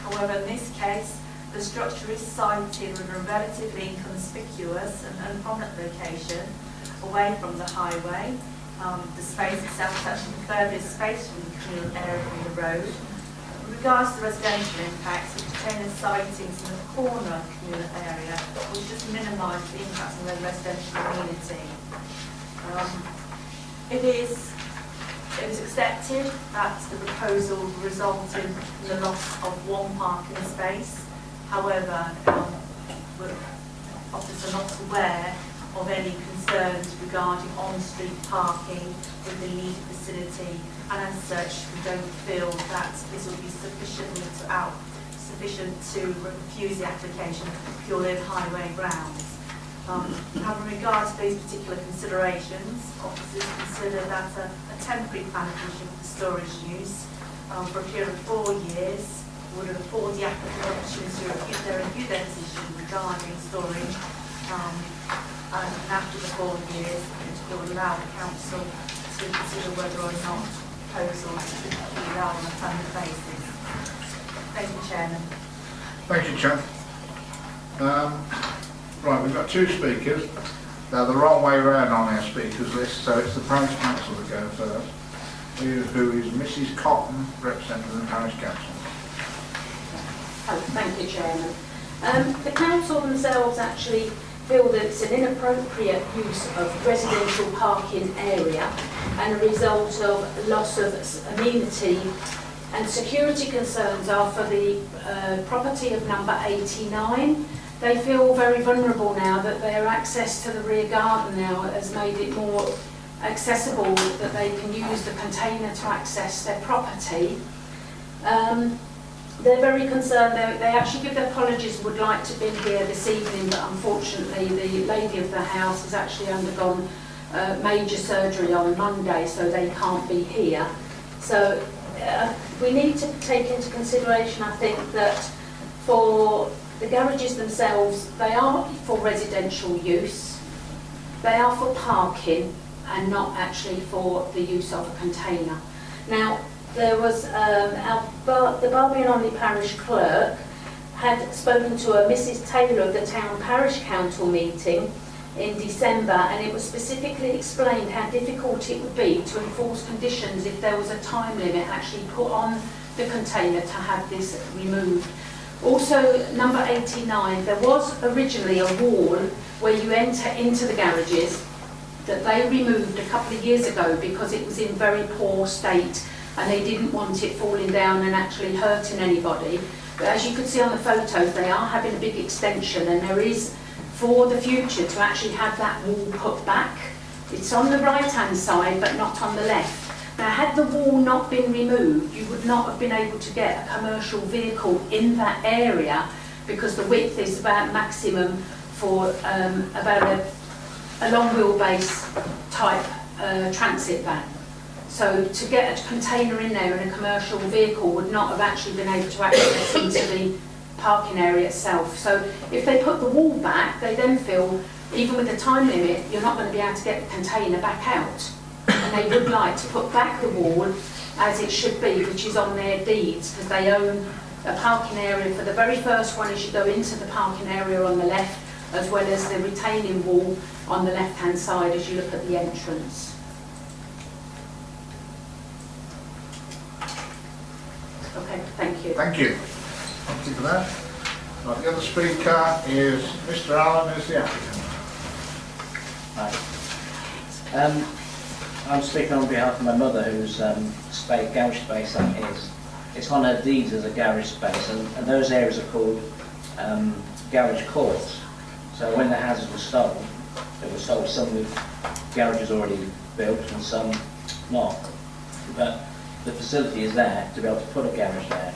However, in this case, the structure is sited in a relatively inconspicuous and unprominent location away from the highway. The space itself is actually the furthest space from the communal area from the road. With regards to the residential impacts, the container sightings in the corner of the communal area will just minimise the impacts on the residential community. It is accepted that the proposal resulted in the loss of one parking space. However, officers are not aware of any concerns regarding on-street parking within the immediate vicinity, and as such we don't feel that this will be sufficient to refuse the application purely on highway grounds. Having regard to these particular considerations, officers consider that a temporary planning permission for storage use for a period of 4 years would afford the applicant the opportunity to review their decision regarding storage, and after the 4 years it would allow the council to consider whether or not proposals should be allowed on a permanent basis. Thank you, Chairman. Thank you, Chair. Right, we've got 2 speakers. They're the wrong way around on our speakers list, so it's the Parish Council to go first, who is Mrs. Cotton, representing the Parish Council. Oh, thank you, Chairman. The council themselves actually feel that it's an inappropriate use of residential parking area and a result of loss of amenity, and security concerns are for the property of number 89. They feel very vulnerable now that their access to the rear garden now has made it more accessible, that they can use the container to access their property. They're very concerned. They actually give their apologies, would like to be here this evening, but unfortunately the lady of the house has actually undergone major surgery on Monday, so they can't be here. So we need to take into consideration, I think, that for the garages themselves, they are for residential use, they are for parking and not actually for the use of a container. Now, there was the Barby and Onley Parish Clerk had spoken to a Mrs. Taylor of the Town Parish Council meeting in December, and it was specifically explained how difficult it would be to enforce conditions if there was a time limit actually put on the container to have this removed. Also, number 89, there was originally a wall where you enter into the garages that they removed a couple of years ago because it was in very poor state and they didn't want it falling down and actually hurting anybody. But as you could see on the photos, they are having a big extension, and there is, for the future, to actually have that wall put back. It's on the right-hand side, but not on the left. Now, had the wall not been removed, you would not have been able to get a commercial vehicle in that area because the width is about maximum for about a long wheelbase type transit van. So to get a container in there in a commercial vehicle would not have actually been able to access into the parking area itself. So if they put the wall back, they then feel, even with the time limit, you're not going to be able to get the container back out. And they would like to put back the wall as it should be, which is on their deeds, because they own a parking area for the very first one as you go into the parking area on the left, as well as the retaining wall on the left-hand side as you look at the entrance. Okay, thank you. Thank you. Thank you for that. Right, the other speaker is Mr. Allen, is the applicant. Hi. I'm speaking on behalf of my mother, whose garage space that is. it's on her deeds as a garage space, and those areas are called garage courts. So when the houses were sold, they were sold some with garages already built and some not. But the facility is there to be able to put a garage there.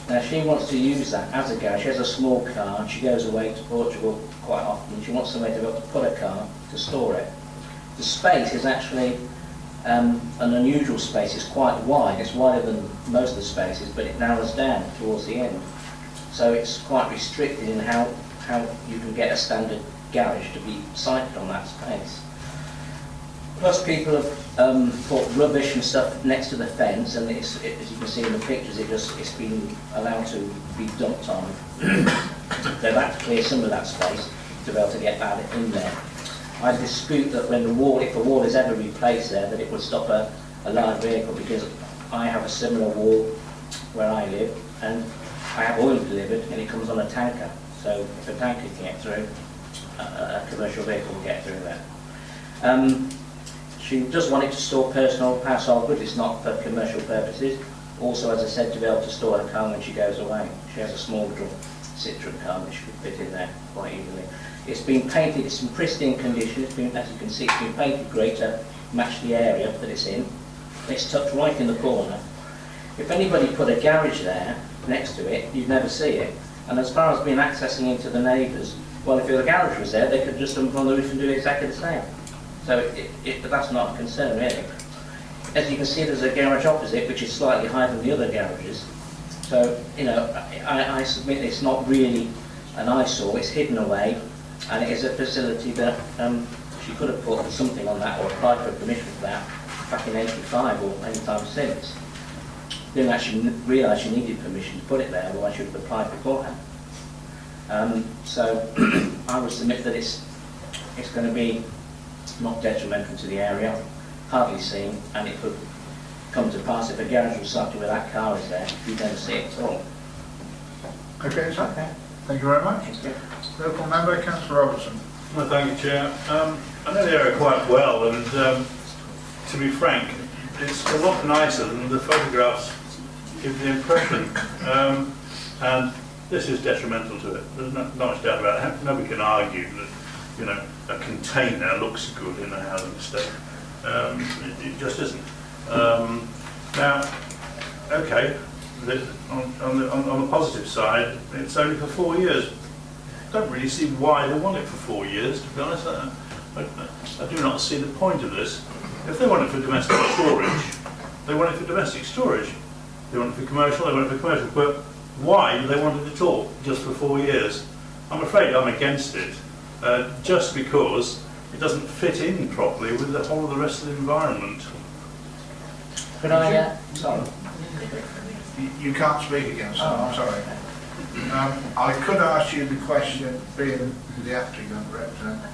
Now she wants to use that as a garage. She has a small car and she goes away to Portugal quite often. She wants somewhere to be able to put a car to store it. The space is actually an unusual space. It's quite wide. It's wider than most of the spaces, but it narrows down towards the end. So it's quite restricted in how you can get a standard garage to be sited on that space. Plus people have put rubbish and stuff next to the fence, and as you can see in the pictures, it's been allowed to be dumped on. They've had to clear some of that space to be able to get that in there. I dispute that when if the wall is ever replaced there, that it would stop a large vehicle, because I have a similar wall where I live, and I have oil delivered, and it comes on a tanker. So if a tanker can get through, a commercial vehicle will get through there. She does want it to store personal household goods. It's not for commercial purposes. Also, as I said, to be able to store her car when she goes away. She has a small little Citroen car which could fit in there quite easily. It's been painted, it's in pristine condition. It's been, as you can see, it's been painted grey to match the area that it's in. It's tucked right in the corner. If anybody put a garage there next to it, you'd never see it. And as far as being accessing into the neighbours, well, if the garage was there, they could just jump on the roof and do exactly the same. So that's not a concern, really. As you can see, there's a garage opposite, which is slightly higher than the other garages. So, you know, I submit it's not really an eyesore, it's hidden away, and it is a facility that she could have put something on that or applied for permission for that back in '85 or any time since. Didn't actually realise she needed permission to put it there, otherwise she would have applied beforehand. So I would submit that it's going to be not detrimental to the area, hardly seen, and it could come to pass if a garage was something where that car is there, you'd never see it at all. Okay, sir. Okay. Thank you very much. Local member, Councillor Robertson. Well, thank you, Chair. I know the area quite well, and to be frank, it's a lot nicer than the photographs give the impression. And this is detrimental to it. There's not much doubt about it. Nobody can argue that, you know, a container looks good in a housing estate. It just isn't. Now, okay, on the positive side, it's only for 4 years. I don't really see why they want it for 4 years, to be honest. I do not see the point of this. If they want it for domestic storage, they want it for domestic storage. They want it for commercial, they want it for commercial. But why do they want it at all, just for 4 years? I'm afraid I'm against it, just because it doesn't fit in properly with the whole of the rest of the environment. Could I, sorry. You can't speak against them, I'm sorry. I could ask you the question, being the applicant representative,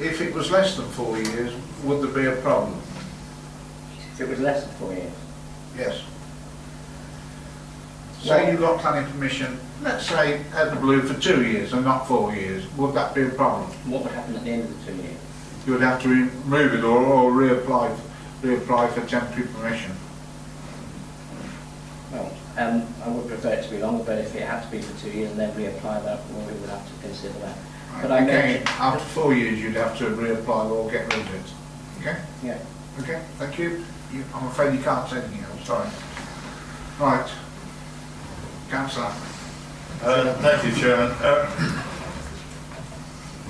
if it was less than 4 years, would there be a problem? If it was less than 4 years? Yes. Say you got planning permission, let's say at the blue for 2 years and not 4 years, would that be a problem? What would happen at the end of the 2 years? You would have to remove it or reapply for temporary permission. Well, I would prefer it to be longer, but if it had to be for 2 years and then reapply that, well, we would have to consider that. But I again, after 4 years you'd have to reapply or get rid of it. Okay? Yeah. Okay, thank you. I'm afraid you can't say anything else, sorry. Right. Councillor. Thank you, Chairman.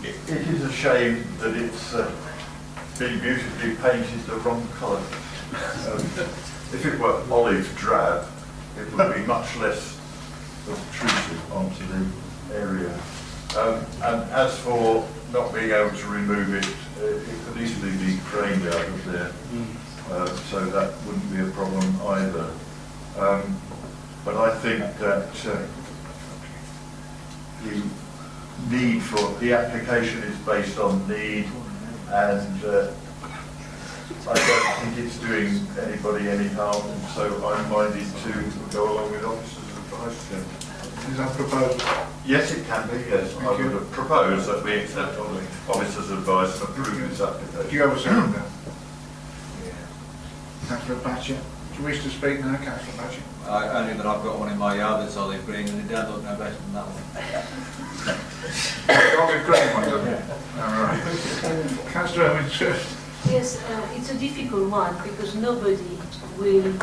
It is a shame that it's been beautifully painted the wrong colour. If it were olive drab, it would be much less obtrusive onto the area. And as for not being able to remove it, it could easily be craned out of there, so that wouldn't be a problem either. But I think that the need for the application is based on need, and I don't think it's doing anybody any harm, so I'm minded to go along with officers' advice. Is that proposed? Yes, it can be, yes. I would have proposed that we accept officers' advice and approve this application. Do you have a second then? Yeah. Councillor Batcher? you wish to speak now, Councillor Matching? Only that I've got one in my yard that's olive green and it don't look no better than that one. Olive green one, doesn't it? All right. Councillor Owen. Yes, it's a difficult one because nobody will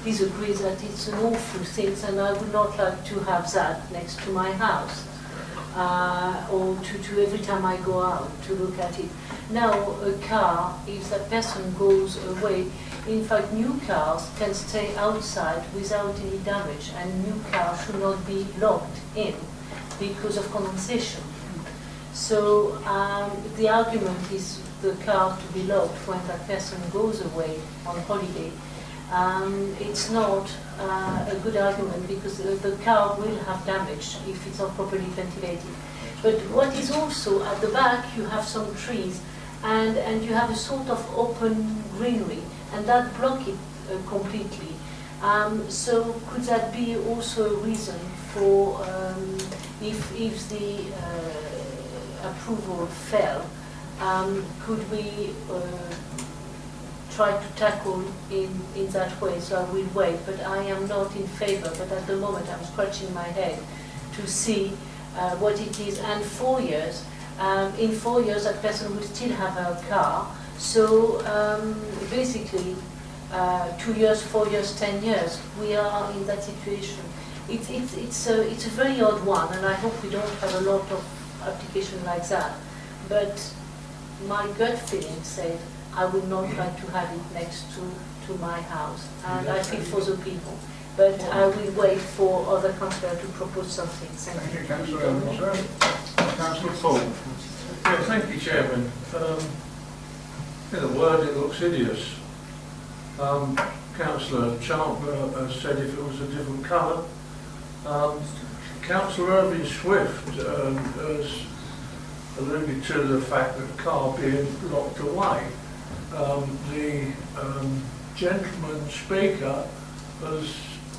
disagree that it's an awful thing, and I would not like to have that next to my house or to every time I go out to look at it. Now, a car, if that person goes away, in fact, new cars can stay outside without any damage, and new cars should not be locked in because of condensation. So the argument is the car to be locked when that person goes away on holiday. It's not a good argument because the car will have damage if it's not properly ventilated. But what is also at the back, you have some trees and you have a sort of open greenery, and that block it completely. So could that be also a reason for if the approval fell, could we try to tackle in that way? So I will wait, but I am not in favour, but at the moment I'm scratching my head to see what it is. And 4 years, in 4 years that person will still have a car, so basically 2 years, 4 years, 10 years, we are in that situation. It's a very odd one, and I hope we don't have a lot of application like that. But my gut feeling said I would not like to have it next to my house, and I feel for the people. But I will wait for other councillors to propose something. Thank you, Councillor Evans. Councillor Paul. Yeah, thank you, Chairman. In a word, it looks hideous. Councillor Chandler has said if it was a different colour. Councillor Irving Swift has alluded to the fact that the car being locked away. The gentleman speaker has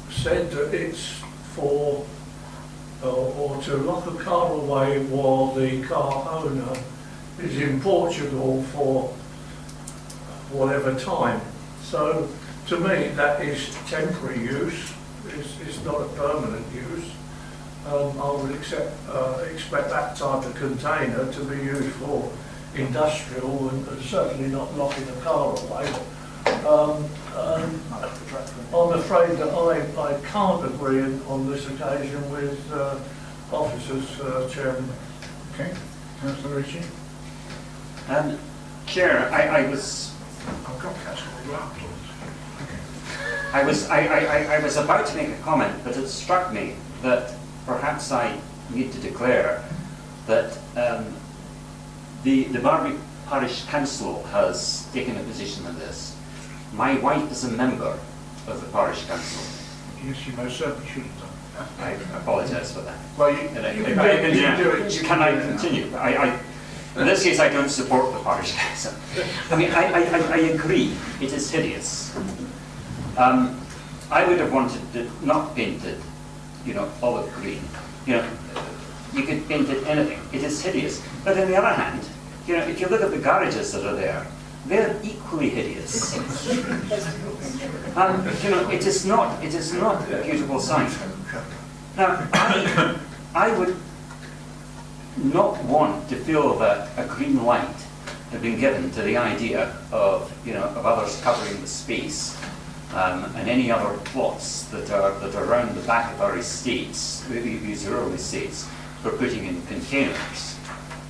said that it's for or to lock a car away while the car owner is in Portugal for whatever time. So to me that is temporary use, it's not a permanent use. I would expect that type of container to be used for industrial and certainly not locking a car away. I'm afraid that I can't agree on this occasion with officers, Chairman. Okay, Councillor Ritchie. Chair, I was. I've got Councillor Grant. I was about to make a comment, but it struck me that perhaps I need to declare that the Barby Parish Council has taken a position on this. My wife is a member of the Parish Council. Yes, you most certainly should have done. I apologise for that. Well, you can do it. Can I continue? In this case, I don't support the Parish Council. I mean, I agree, it is hideous. I would have wanted it not painted, olive green. You could paint it anything. It is hideous. But on the other hand, if you look at the garages that are there, they're equally hideous. It is not a beautiful sight. Now, I would not want to feel that a green light had been given to the idea of others covering the space and any other plots that are around the back of our estates, these rural estates, for putting in containers.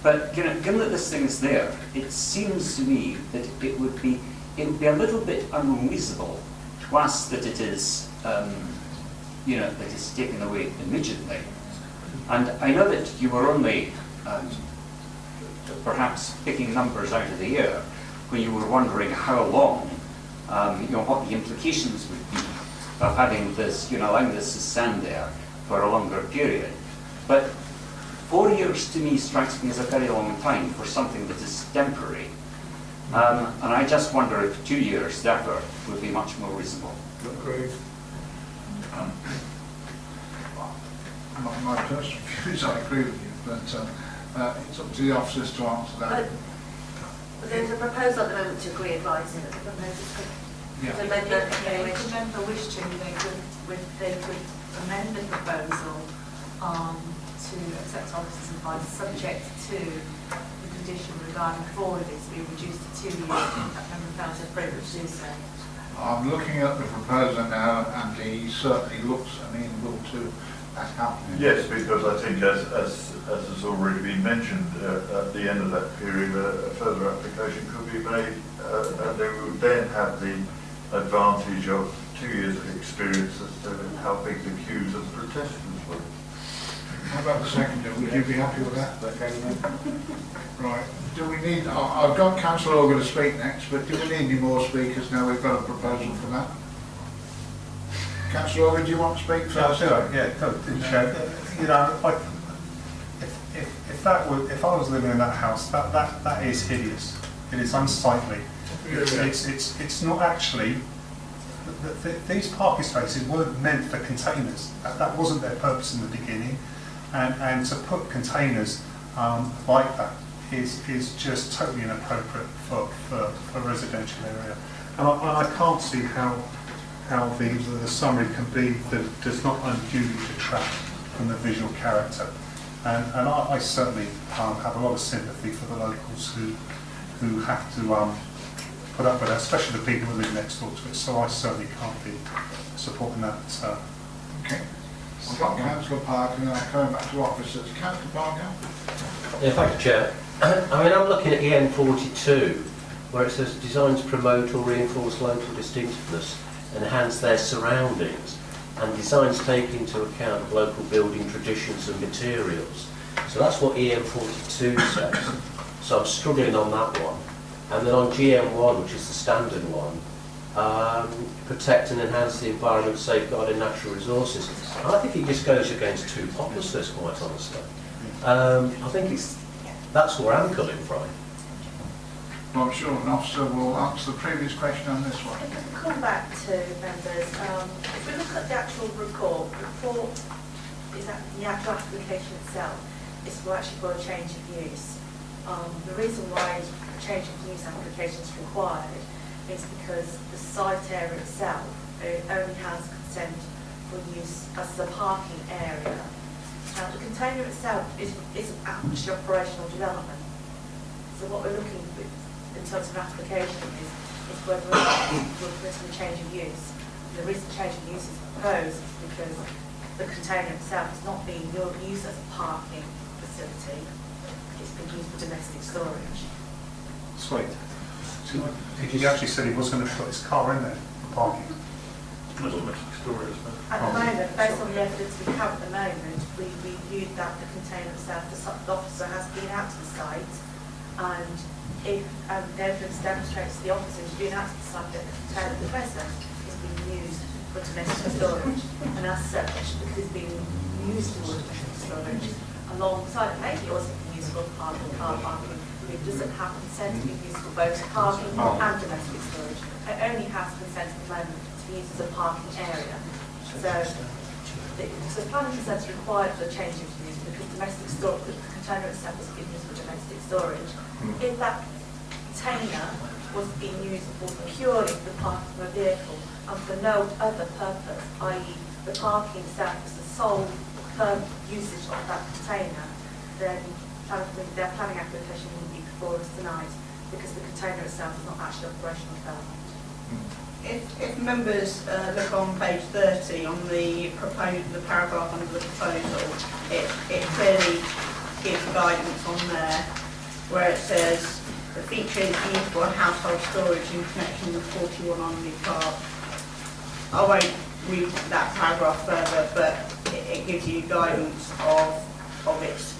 But given that this thing is there, it seems to me that it would be a little bit unreasonable to ask that it is that it's taken away immediately. And I know that you were only perhaps picking numbers out of the air when you were wondering how long, what the implications would be of having this, allowing this to stand there for a longer period. But 4 years to me strikes me as a very long time for something that is temporary. And I just wonder if 2 years, therefore, would be much more reasonable. Agreed. My personal views, I agree with you, but it's up to the officers to answer that. But there's a proposal at the moment to agree advising that the proposals could Yeah. The amendment, If a member wish to, they could amend the proposal to accept officers' advice subject to the condition regarding 4 audits being reduced to 2 years. That member felt appropriate to do so. I'm looking at the proposer now, and he certainly looks amenable to that happening. Yes, because I think as has already been mentioned, at the end of that period, a further application could be made, and they would then have the advantage of 2 years of experience as to how big the queues of protesters were. How about the seconder? Would you be happy with that? Right. Do we need, I've got Councillor Organ to speak next, but do we need any more speakers now we've got a proposal for that? Councillor Organ, do you want to speak first? You know, if I was living in that house, that is hideous. It is unsightly. It's not actually. These parking spaces weren't meant for containers. That wasn't their purpose in the beginning, and to put containers like that is just totally inappropriate for a residential area. And I can't see how the summary can be that it does not unduly detract from the visual character. And I certainly have a lot of sympathy for the locals who have to put up with that, especially the people who live next door to it. So I certainly can't be supporting that. Okay. I've got Councillor Parker, and I'm coming back to officers. Councillor Parker? Yeah, thank you, Chair. I mean, I'm looking at EN42, where it says designs promote or reinforce local distinctiveness, enhance their surroundings, and designs take into account local building traditions and materials. So that's what EN42 says. So I'm struggling on that one. And then on GM1, which is the standard one, protect and enhance the environment, safeguarding natural resources. I think it just goes against two populists, quite honestly. I think that's where I'm coming from. Well, I'm sure an officer will answer the previous question on this one. Come back to members. If we look at the actual report is that the actual application itself is actually for a change of use. The reason why a change of use application is required is because the site area itself only has consent for use as a parking area. Now, the container itself is actually operational development. So what we're looking for in terms of application is whether we're permitting a change of use. The reason change of use is proposed is because the container itself is not being used as a parking facility. It's being used for domestic storage. Sweet. He actually said he was going to put his car in there for parking. Domestic storage. At the moment, based on the evidence we have at the moment, we reviewed that the container itself, the officer has been out to the site, and if the evidence demonstrates the officer has been out to the site that the container at present is being used for domestic storage, and as such, because it's being used for domestic storage, alongside maybe also being used for car parking, it doesn't have consent to be used for both parking and domestic storage. It only has consent at the moment to be used as a parking area. So planning consent is required for the change of use because domestic storage, the container itself is being used for domestic storage. If that container was being used for purely for the parking of a vehicle and for no other purpose, i.e. the parking itself is the sole usage of that container, then their planning application wouldn't be before us tonight because the container itself is not actually operational development. If members look on page 30 on the paragraph under the proposal, it clearly gives guidance on there where it says the feature is used for household storage in connection with 41 Onley Park. I won't read that paragraph further, but it gives you guidance of its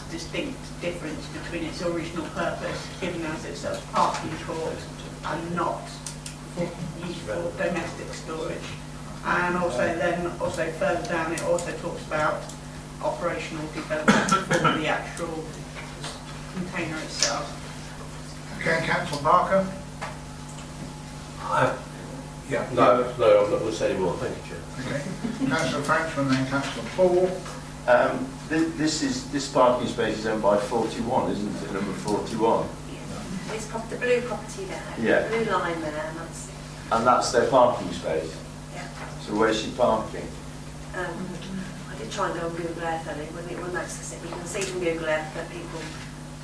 distinct difference between its original purpose, given as it's a parking court and not used for domestic storage. And also further down it also talks about operational development for the actual container itself. Okay, Councillor Parker? No, I'm not going to say any more. Thank you, Chair. Okay. Councillor Frenchman, then Councillor Paul. This parking space is owned by 41, isn't it? Number 41. It's the blue property there, Yeah. the blue line there, and that's... And that's their parking space? Yeah. So where's she parking? I did try and go on Google Earth earlier, when it will access it, you can see from Google Earth that people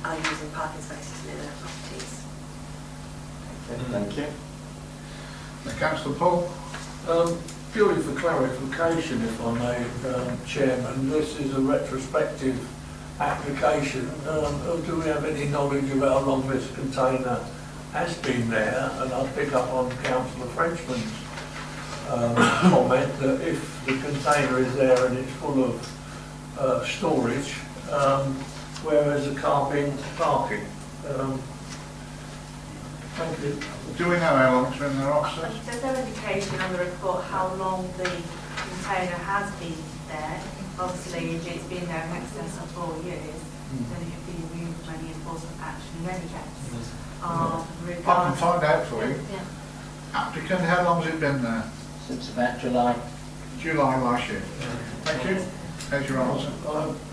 are using parking spaces near their properties. Okay, thank you. Councillor Paul? Purely for clarification, if I may, Chairman, this is a retrospective application. Do we have any knowledge of how long this container has been there? And I'll pick up on Councillor Frenchman's comment that if the container is there and it's full of storage, where has the car been parking? Thank you. Do we know how long it's been there, officers? There's no indication on the report how long the container has been there. Obviously, if it's been there in excess of 4 years, then it would be removed from any enforcement action in any case. I can find out for you. Yeah. Applicant, how long has it been there? Since about July. July last year. Thank you. There's your answer.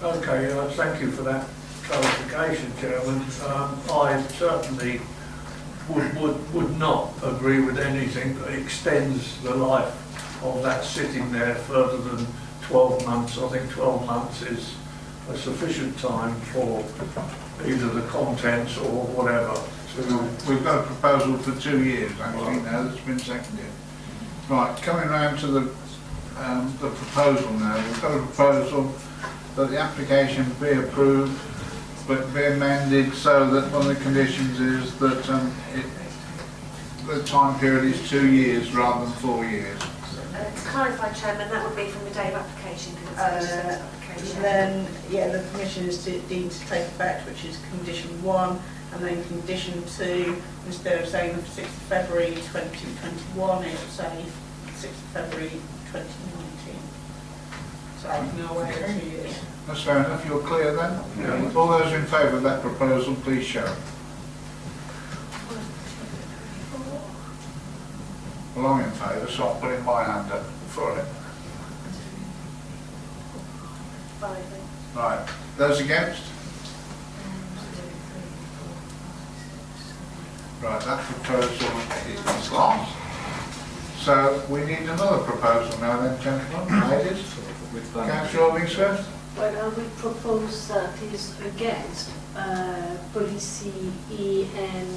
Okay, thank you for that clarification, Chairman. I certainly would not agree with anything that extends the life of that sitting there further than 12 months. I think 12 months is a sufficient time for either the contents or whatever. We've got a proposal for 2 years, actually, now that's been seconded. Right, coming round to the proposal now. We've got a proposal that the application be approved, but be amended so that one of the conditions is that the time period is 2 years rather than 4 years. To clarify, Chairman, that would be from the day of application. Then, yeah, the permission is deemed to take effect, which is condition 1, and then condition 2, instead of saying the 6th of February 2021, it will say 6th of February 2019. So, no way of 2 years. That's fair enough. You're clear then? Yeah. All those in favour of that proposal, please show. Well, I'm in favour, so I'm putting my hand up for it. Right. Those against? Right, that proposal is lost. So we need another proposal now then, gentlemen, ladies. Councillor Hollingsworth? Well, I would propose that is against policy EN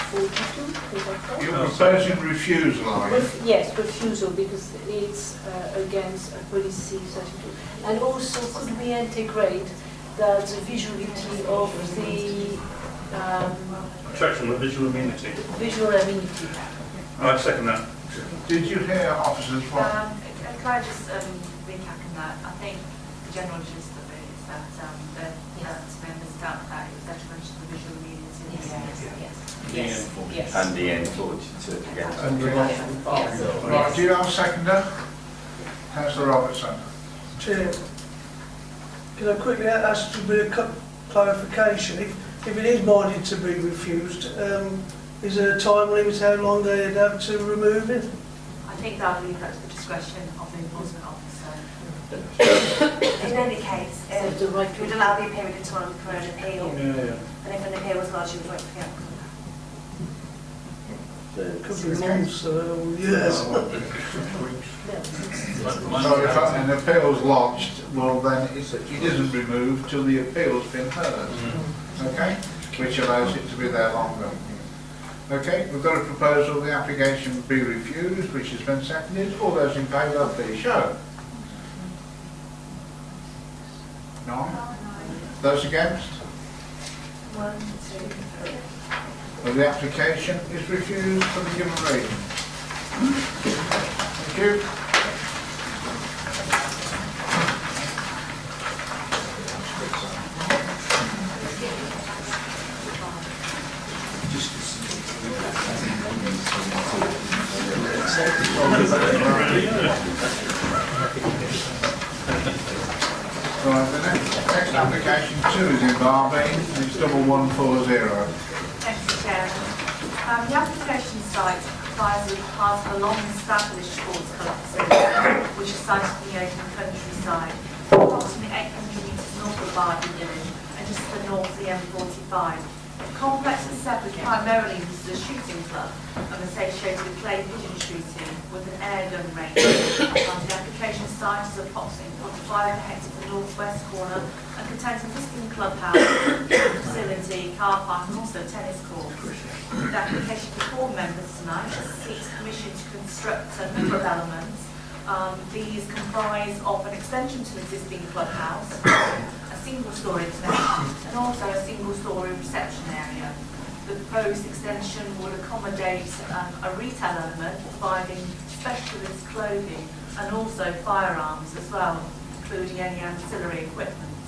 42. You're proposing refusal, are you? Yes, refusal, because it's against policy 32. And also, could we integrate that the visuality of the Attraction of visual amenity. visual amenity? I second that. Did you hear, officers, what? Can I just recap on that? I think the general gist of it is that that members felt that it was detrimental to the visual amenity. Yes. And the N42 against. Right, do you have a seconder? Councillor Robertson. Chair, can I quickly ask to be a clarification? If it is minded to be refused, is there a time limit how long they'd have to remove it? I think that will leave that to the discretion of the enforcement officer. In any case, it would allow the period of time for an appeal. And if an appeal was lodged, you would wait for the outcome. Could be months, years. So if an appeal's lodged, well then it isn't removed till the appeal's been heard. Okay? Which allows it to be there longer. Okay, we've got a proposal the application be refused, which has been seconded. All those in favour, please show. None? Those against? 1, 2, 3. Well, the application is refused for the given reason. Thank you. Right, the next application 2 is in Barbie, and it's 1140. Thank you, Chairman. The application site applies as part of a long-established sports club facility, which is sited in the open countryside, approximately 800 metres north of Bardley Village and just to the north of the M45. complex is set up primarily as a shooting club and associated with clay pigeon shooting with an air gun range. The application site is approximately 45 hectares in the northwest corner and contains an existing clubhouse, facility, car park and also tennis courts. The application before members tonight seeks permission to construct a number of elements. These comprise of an extension to the existing clubhouse, a single-storey extension, and also a single-storey reception area. The proposed extension would accommodate a retail element providing specialist clothing and also firearms as well, including any ancillary equipment.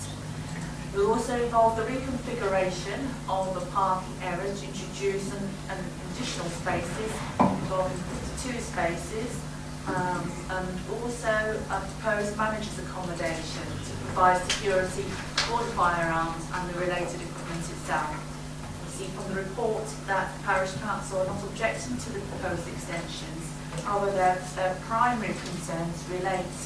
It will also involve the reconfiguration of the parking area to introduce an additional spaces, involving 52 spaces, and also a proposed manager's accommodation to provide security for the firearms and the related equipment itself. We see from the report that the Parish Council are not objecting to the proposed extensions, however their primary concerns relate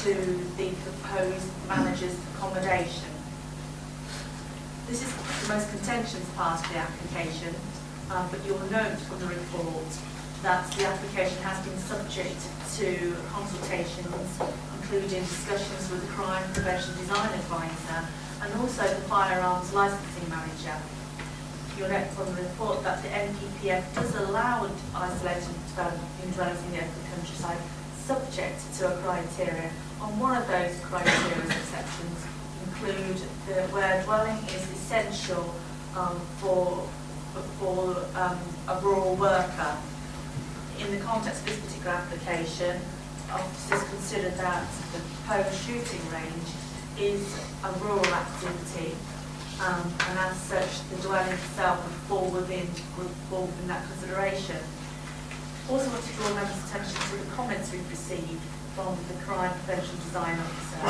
to the proposed manager's accommodation. This is the most contentious part of the application, but you'll note from the report that the application has been subject to consultations, including discussions with the Crime Prevention Design Advisor and also the Firearms Licensing Manager. You'll note from the report that the NPPF does allow isolated dwellings in the open countryside subject to a criteria. And one of those criteria exceptions include where dwelling is essential for a rural worker. In the context of this particular application, officers consider that the proposed shooting range is a rural activity, and as such, the dwelling itself would fall within that consideration. Also want to draw members' attention to the comments we've received from the Crime Prevention Design Officer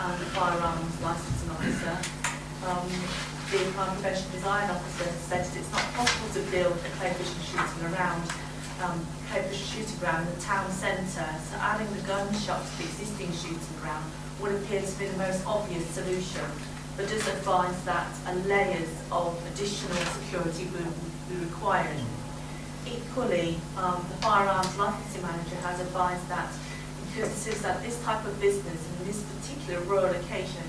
and the Firearms Licensing Officer. The Crime Prevention Design Officer said that it's not possible to build a clay pigeon shooting around shooting ground in the town centre, so adding the gun shop to the existing shooting ground would appear to be the most obvious solution, but does advise that layers of additional security will be required. Equally, the Firearms Licensing Manager has advised that he considers that this type of business in this particular rural location,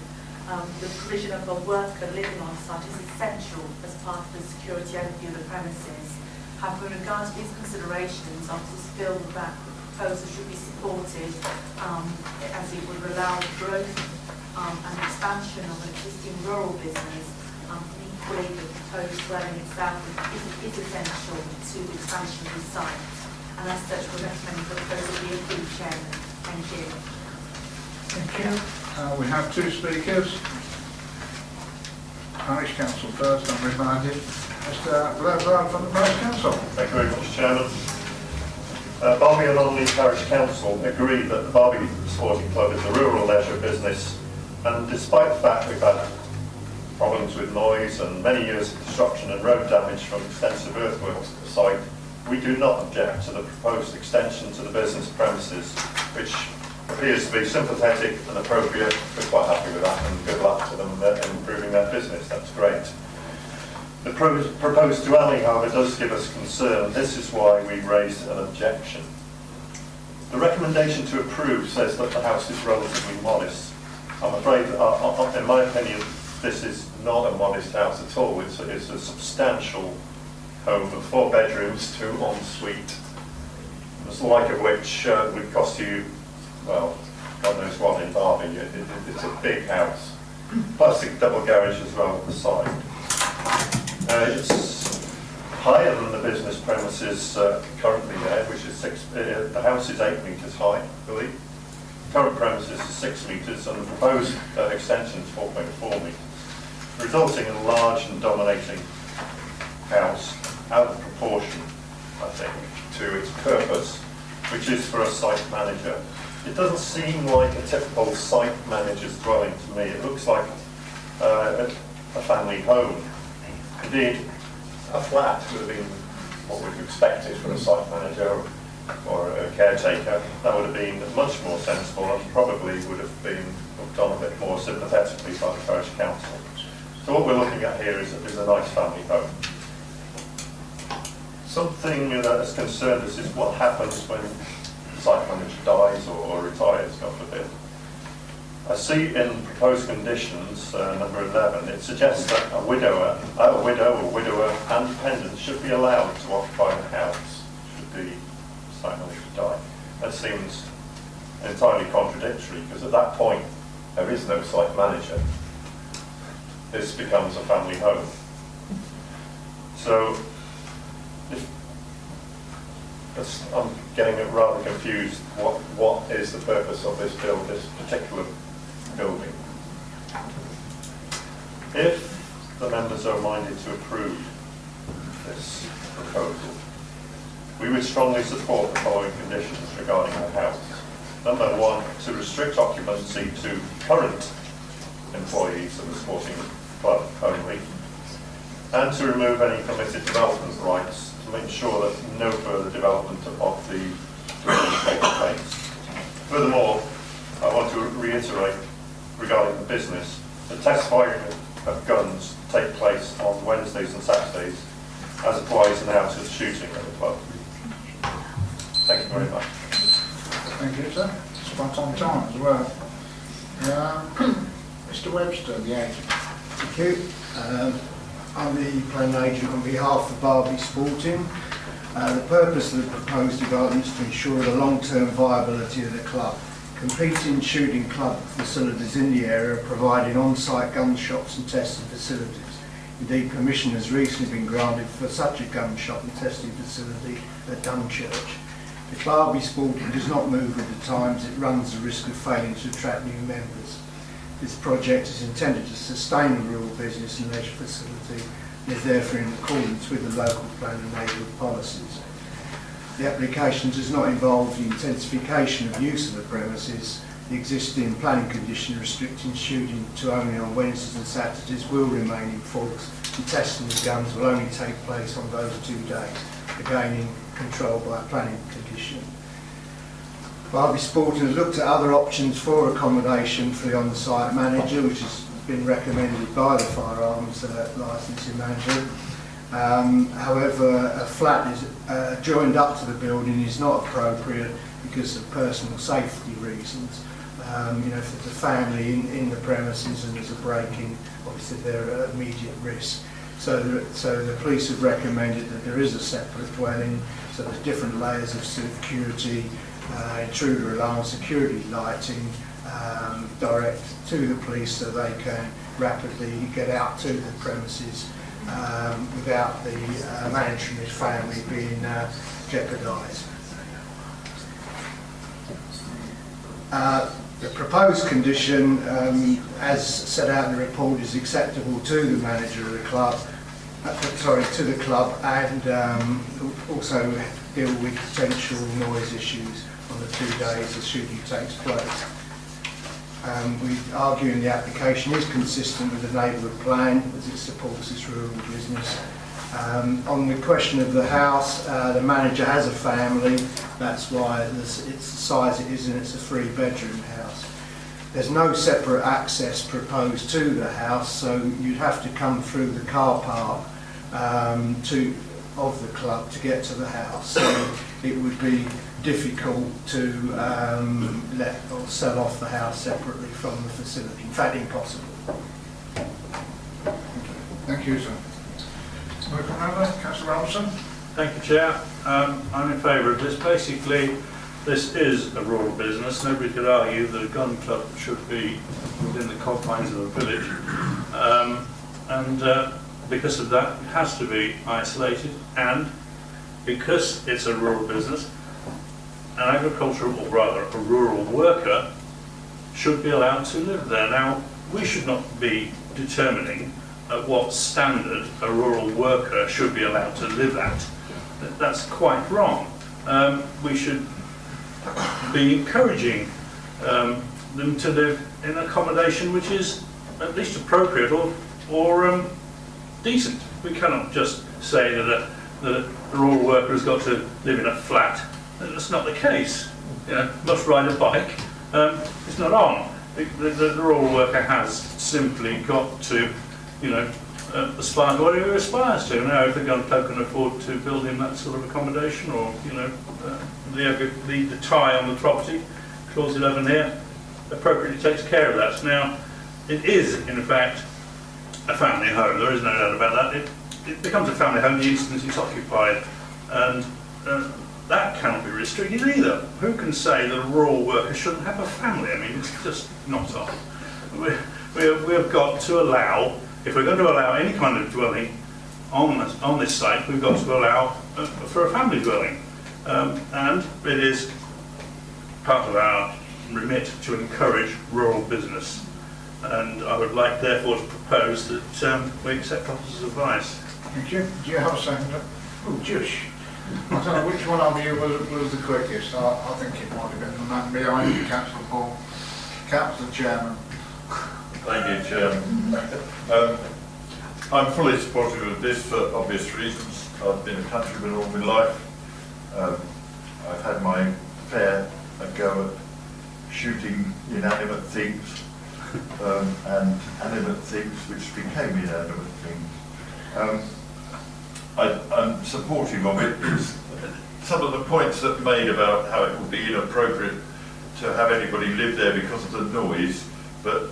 the provision of a worker living on site is essential as part of the security overview of the premises. However, in regards to these considerations, officers feel that the proposal should be supported as it would allow the growth and expansion of an existing rural business. Equally, the proposed dwelling itself is essential to the expansion of the site. And as such, we recommend the proposal be approved, Chairman. Thank you. Thank you. We have two speakers. Parish Council first, I'm reminded. Mr. Blair from the Parish Council. Thank you very much, Chairman. Barby and Onley Parish Council agree that the Barby Sporting Club is a rural leisure business, and despite the fact we've had problems with noise and many years of disruption and road damage from extensive earthworks at the site, we do not object to the proposed extension to the business premises, which appears to be sympathetic and appropriate. We're quite happy with that, and good luck to them in improving their business. That's great. The proposed dwelling, however, does give us concern. This is why we raised an objection. The recommendation to approve says that the house is relatively modest. I'm afraid, in my opinion, this is not a modest house at all. It's a substantial home of 4 bedrooms, 2 en-suite, the like of which would cost you, well, God knows what in Derby. It's a big house. Plus a double garage as well at the side. It's higher than the business premises currently there, which is the house is 8 metres high, I believe. Current premises is 6 metres, and the proposed extension is 4.4 metres, resulting in a large and dominating house out of proportion, I think, to its purpose, which is for a site manager. It doesn't seem like a typical site manager's dwelling to me. It looks like a family home. Indeed, a flat would have been what we'd expected from a site manager or a caretaker. That would have been much more sensible and probably would have been looked on a bit more sympathetically by the Parish Council. So what we're looking at here is a nice family home. Something that has concerned us is what happens when the site manager dies or retires, God forbid. I see in proposed conditions, number 11, it suggests that a widow or widower and dependents should be allowed to occupy the house should the site manager die. That seems entirely contradictory, because at that point there is no site manager. This becomes a family home. So I'm getting rather confused. What is the purpose of this particular building? If the members are minded to approve this proposal, we would strongly support the following conditions regarding the house. Number 1, to restrict occupancy to current employees of the sporting club only, and to remove any permitted development rights to ensure that no further development of the dwelling takes place. Furthermore, I want to reiterate regarding the business, the test firing of guns take place on Wednesdays and Saturdays, as applies now to the shooting at the club. Thank you very much. Thank you, sir. Spot on time as well. Mr. Webster, the agent. Thank you. I'm the planning agent on behalf of Barbie Sporting. The purpose of the proposed development is to ensure the long-term viability of the club. Competing shooting club facilities in the area, providing on-site gun shops and testing facilities. Indeed, permission has recently been granted for such a gun shop and testing facility at Dunchurch. If Barbie Sporting does not move with the times, it runs the risk of failing to attract new members. This project is intended to sustain a rural business and leisure facility and is therefore in accordance with the local plan and neighbourhood policies. The application does not involve the intensification of use of the premises. The existing planning condition restricting shooting to only on Wednesdays and Saturdays will remain in force, and testing of guns will only take place on those 2 days, again in control by a planning condition. Barbie Sporting has looked at other options for accommodation for the on-site manager, which has been recommended by the firearms licensing manager. However, a flat is joined up to the building is not appropriate because of personal safety reasons. You know, if there's a family in the premises and there's a break-in, obviously they're at immediate risk. So the police have recommended that there is a separate dwelling, so there's different layers of security, intruder alarm, security lighting, direct to the police so they can rapidly get out to the premises without the manager and his family being jeopardised. The proposed condition, as set out in the report, is acceptable to the manager of the club, to the club, and also deal with potential noise issues on the 2 days the shooting takes place. We argue in the application is consistent with the neighbourhood plan as it supports this rural business. On the question of the house, the manager has a family, that's why it's the size it is, and it's a 3-bedroom house. There's no separate access proposed to the house, so you'd have to come through the car park of the club to get to the house. So it would be difficult to let or sell off the house separately from the facility. In fact, impossible. Thank you, sir. Welcome over, Councillor Robinson. Thank you, Chair. I'm in favour of this. Basically, this is a rural business. Nobody could argue that a gun club should be within the confines of a village. Because of that, it has to be isolated, and because it's a rural business, an agricultural, or rather a rural worker, should be allowed to live there. Now, we should not be determining at what standard a rural worker should be allowed to live at. That's quite wrong. We should be encouraging them to live in accommodation which is at least appropriate or decent. We cannot just say that a rural worker has got to live in a flat. That's not the case. You know, must ride a bike. It's not on. The rural worker has simply got to, you know, aspires, what he aspires to. Now, if the gun club can afford to build him that sort of accommodation, or the tie on the property, clause 11 here, appropriately takes care of that. Now, it is in fact a family home. There is no doubt about that. It becomes a family home the instant it's occupied, and that cannot be restricted either. Who can say that a rural worker shouldn't have a family? I mean, it's just not on. We've got to allow, if we're going to allow any kind of dwelling on this site, we've got to allow for a family dwelling. And it is part of our remit to encourage rural business. And I would like, therefore, to propose that we accept officer's advice. Thank you. Do you have a second? Oh, Jush. I don't know which one of you was the quickest. I think it might have been the man behind you, Councillor Paul. Councillor Chairman. Thank you, Chairman. I'm fully supportive of this for obvious reasons. I've been a countryman all my life. I've had my fair go at shooting inanimate things and animate things which became inanimate things. I'm supportive of it. Some of the points that made about how it would be inappropriate to have anybody live there because of the noise, but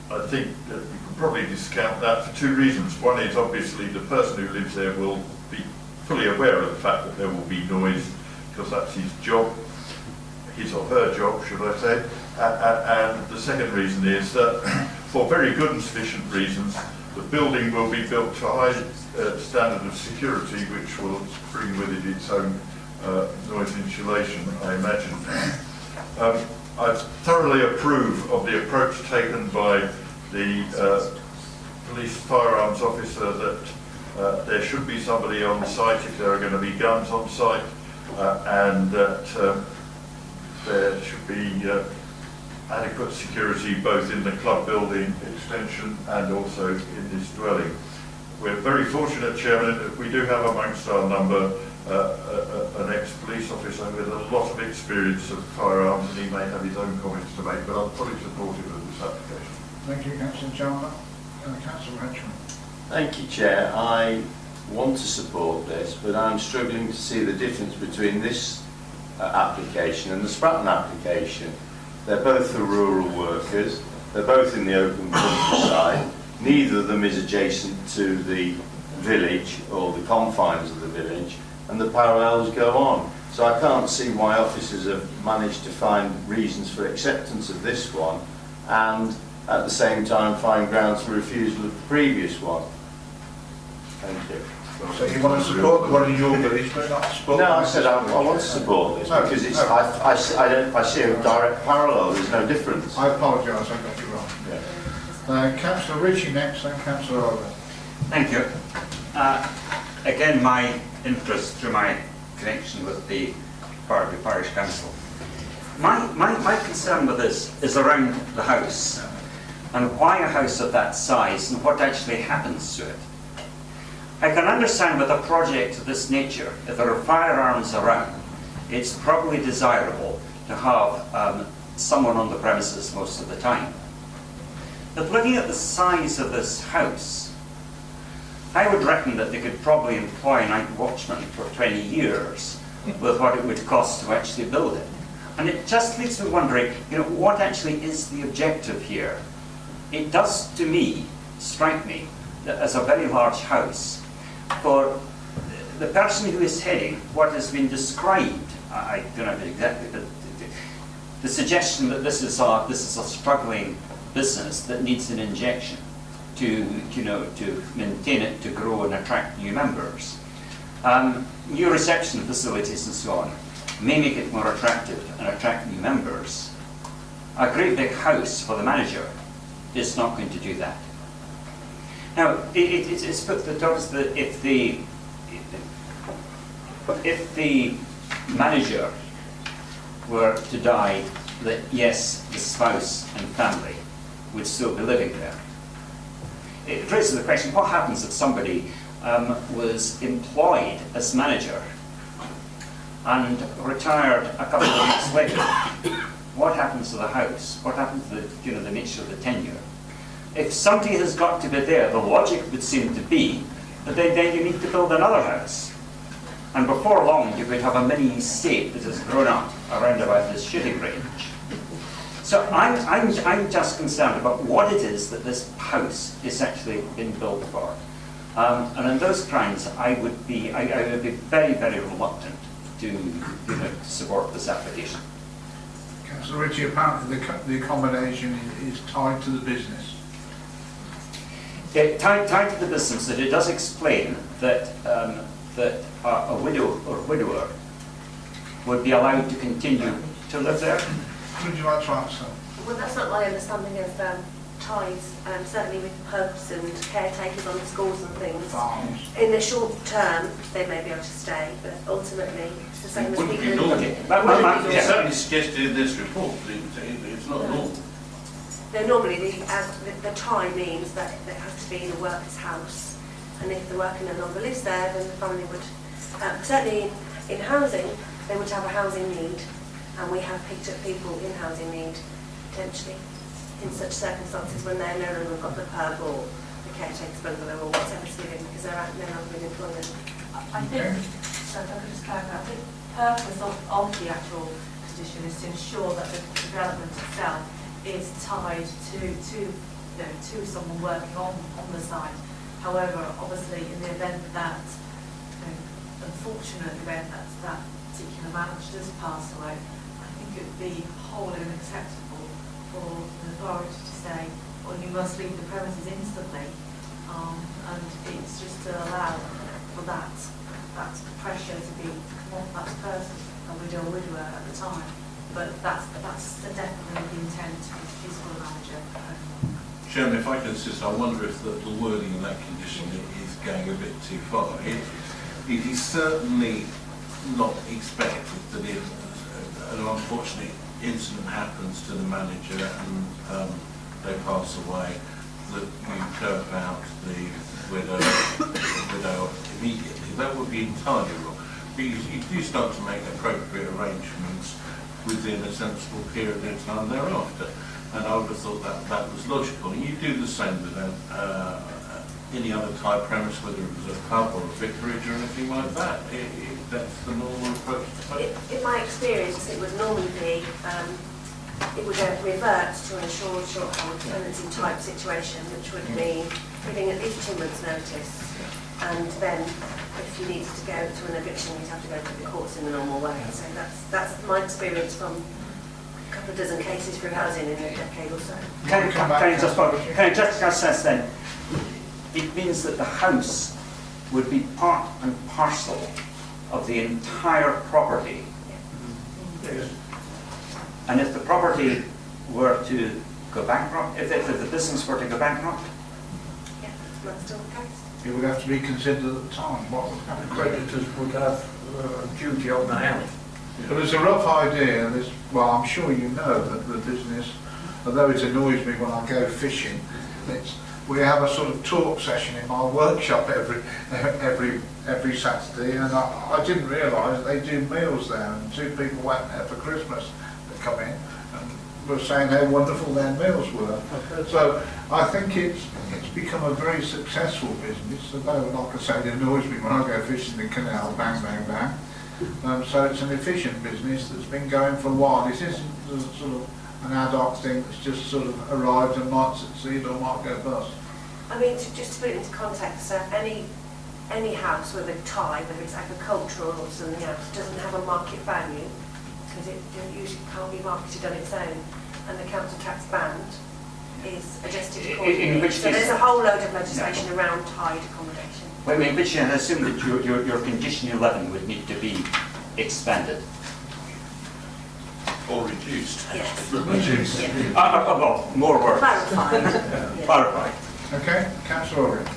I think that you can probably discount that for two reasons. One is obviously the person who lives there will be fully aware of the fact that there will be noise, because that's his job, his or her job, should I say. And the second reason is that for very good and sufficient reasons, the building will be built to a high standard of security, which will bring with it its own noise insulation, I imagine. I thoroughly approve of the approach taken by the police firearms officer that there should be somebody on site if there are going to be guns on site, and that there should be adequate security both in the club building extension and also in this dwelling. We're very fortunate, Chairman, that we do have amongst our number an ex-police officer with a lot of experience of firearms, and he may have his own comments to make, but I'm fully supportive of this application. Thank you, Councillor Chandler. Councillor Henchman. Thank you, Chair. I want to support this, but I'm struggling to see the difference between this application and the Spratton application. They're both for rural workers, they're both in the open countryside, neither of them is adjacent to the village or the confines of the village, and the parallels go on. So I can't see why officers have managed to find reasons for acceptance of this one and at the same time find grounds for refusal of the previous one. Thank you. So you want to support the one in your village, but not support? No, I said I want to support this because it's, I see a direct parallel. There's no difference. I apologise, I got you wrong. Yeah. Councillor Ritchie next, then Councillor Oliver. Thank you. Again, my interest through my connection with the Barby Parish Council. My concern with this is around the house and why a house of that size and what actually happens to it. I can understand with a project of this nature, if there are firearms around, it's probably desirable to have someone on the premises most of the time. But looking at the size of this house, I would reckon that they could probably employ a night watchman for 20 years with what it would cost to actually build it. And it just leaves me wondering, what actually is the objective here? It does, to me, strike me that as a very large house, for the person who is heading what has been described, I don't know exactly, but the suggestion that this is a struggling business that needs an injection to maintain it, to grow and attract new members. New reception facilities and so on may make it more attractive and attract new members. A great big house for the manager is not going to do that. Now, it's put that obviously if the manager were to die, that yes, the spouse and family would still be living there. It raises the question, what happens if somebody was employed as manager and retired a couple of weeks later? What happens to the house? What happens to the nature of the tenure? if somebody has got to be there, the logic would seem to be that then you need to build another house. And before long, you could have a mini estate that has grown up around about this shooting range. So I'm just concerned about what it is that this house is actually being built for. And on those grounds, I would be very, very reluctant to support this application. Councillor Ritchie, apparently the accommodation is tied to the business. Tied to the business, that it does explain that a widow or widower would be allowed to continue to live there. Would you like to answer? Well, that's not my understanding of ties, certainly with pubs and caretakers on the schools and things. Farms. In the short term, they may be able to stay, but ultimately, it's the same as Wouldn't be people. normal. Yeah. It's certainly suggested in this report that it's not normal. No, normally the tie means that it has to be in a worker's house, and if the worker no longer lives there, then the family would, certainly in housing, they would have a housing need, and we have picked up people in housing need, potentially, in such circumstances when they're no longer got the pub or the caretaker's bungalow or whatever's living, because they're no longer in employment. I think, so if I could just clarify, I think the purpose of the actual condition is to ensure that the development itself is tied to someone working on the site. However, obviously, in the event that, unfortunate event that particular manager does pass away, I think it would be wholly unacceptable for the authority to say, well, you must leave the premises instantly, and it's just to allow for that pressure to come off that person, a widow or widower at the time. But that's definitely the intent is for the manager. Chairman, if I can insist, I wonder if the wording in that condition is going a bit too far. It is certainly not expected that if an unfortunate incident happens to the manager and they pass away, that you curb out the widow immediately. That would be entirely wrong. Because you do start to make appropriate arrangements within a sensible period of time thereafter. And I would have thought that was logical. And you do the same with any other type premise, whether it was a pub or a vicarage or anything like that. That's the normal approach to take. In my experience, it would normally be, it would revert to an assured short-hold tenancy type situation, which would mean giving at least 2 months' notice. And then, if you needed to go to an eviction, you'd have to go through the courts in the normal way. So that's my experience from a couple of dozen cases through housing in a decade or so. Can I just assess then? It means that the house would be part and parcel of the entire property. Yes. And if the property were to go bankrupt, if the business were to go bankrupt, Yeah, that's still the case. It would have to be considered at the time. What would The happen? creditors would have duty on the house. But there's a rough idea, well, I'm sure you know that the business, although it annoys me when I go fishing, we have a sort of talk session in my workshop every Saturday, and I didn't realise they do meals there, and 2 people went there for Christmas to come in and were saying how wonderful their meals were. So I think it's become a very successful business, although, like I say, it annoys me when I go fishing in the canal, bang, bang, bang. So it's an efficient business that's been going for a while. It isn't sort of an ad hoc thing that's just sort of arrived and might succeed or might go bust. I mean, just to put it into context, any house with a tie, whether it's agricultural or something else, doesn't have a market value because it usually can't be marketed on its own, and the council tax band is adjusted accordingly. So there's a whole load of legislation around tied accommodation. in which you assume that your condition 11 would need to be expanded. Or reduced. Yes. Reduced. Well, more work. Clarified. Clarified. Okay, Councillor Organ.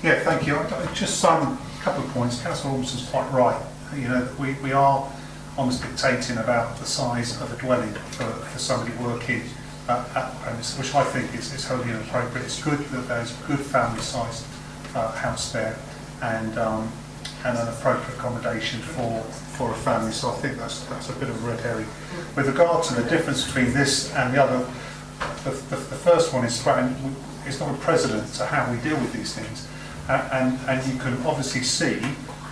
Yeah, thank you. Just a couple of points. Councillor Robinson's quite right. You know, we are almost dictating about the size of a dwelling for somebody working at the premise, which I think is wholly inappropriate. It's good that there's a good family-sized house there and an appropriate accommodation for a family. So I think that's a bit of a red herring. With regard to the difference between this and the other, the first one is it's not a precedent to how we deal with these things. And you can obviously see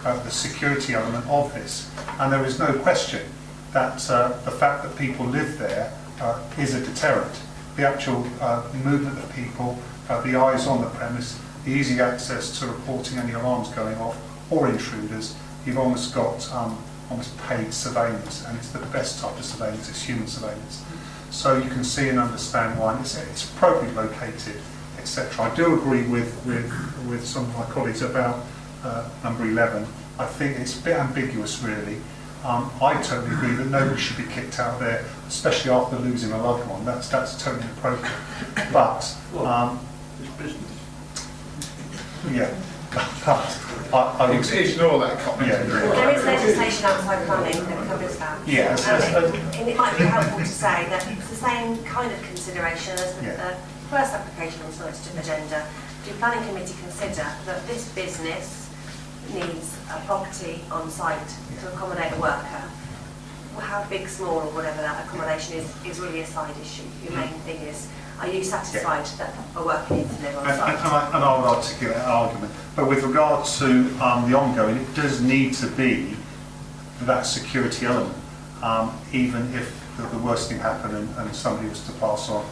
the security element of this. And there is no question that the fact that people live there is a deterrent. The actual movement of people, the eyes on the premise, the easy access to reporting any alarms going off or intruders, you've almost got almost paid surveillance, and it's the best type of surveillance, it's human surveillance. So you can see and understand why it's appropriately located, etc. I do agree with some of my colleagues about number 11. I think it's a bit ambiguous, really. I totally agree that nobody should be kicked out there, especially after losing a loved one. That's totally appropriate. But it's business. Yeah, but I would ignore that comment. Yeah. There is legislation outside planning that covers that. Yes. And it might be helpful to say that it's the same kind of consideration as the first application on the agenda. Do planning committee consider that this business needs a property on site to accommodate a worker? How big, small, or whatever that accommodation is really a side issue. Your main thing is, are you satisfied that a worker needs to live on site? And I would articulate an argument. But with regard to the ongoing, it does need to be that security element, even if the worst thing happened and somebody was to pass on.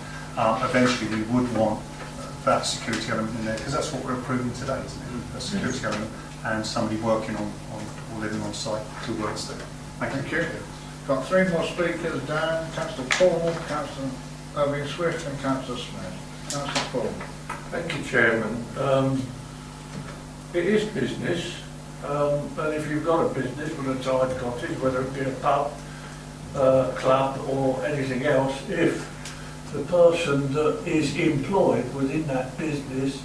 Eventually we would want that security element in there, because that's what we're approving today, isn't it? A security element and somebody working on or living on site to work there. Thank you. Got three more speakers down. Councillor Paul, Councillor Irving Swift and Councillor Smith. Councillor Paul. Thank you, Chairman. It is business, and if you've got a business with a tied cottage, whether it be a pub, club or anything else, if the person that is employed within that business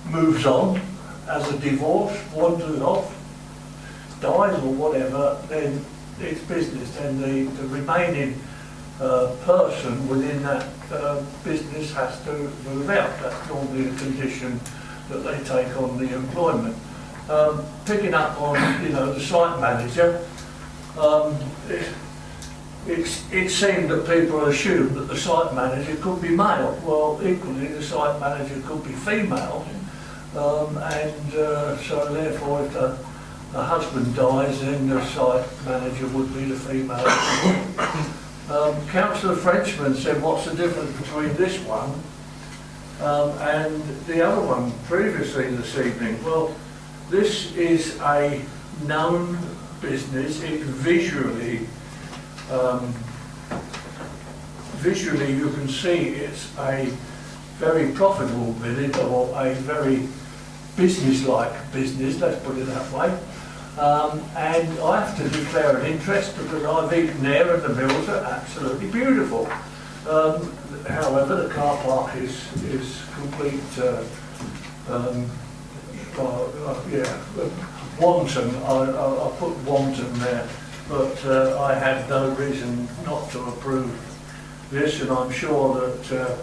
moves on, has a divorce, wanders off, dies or whatever, then it's business. Then the remaining person within that business has to move out. That's normally a condition that they take on the employment. Picking up on the site manager, it seemed that people assumed that the site manager could be male. Well, equally the site manager could be female, and so therefore if the husband dies, then the site manager would be the female. Councillor Frenchman said, what's the difference between this one and the other one previously this evening? Well, this is a known business. It visually you can see it's a very profitable business, or a very business-like business, let's put it that way. And I have to declare an interest because I've eaten there and the meals are absolutely beautiful. However, the car park is complete, wanton. I put wanton there, but I had no reason not to approve this, and I'm sure that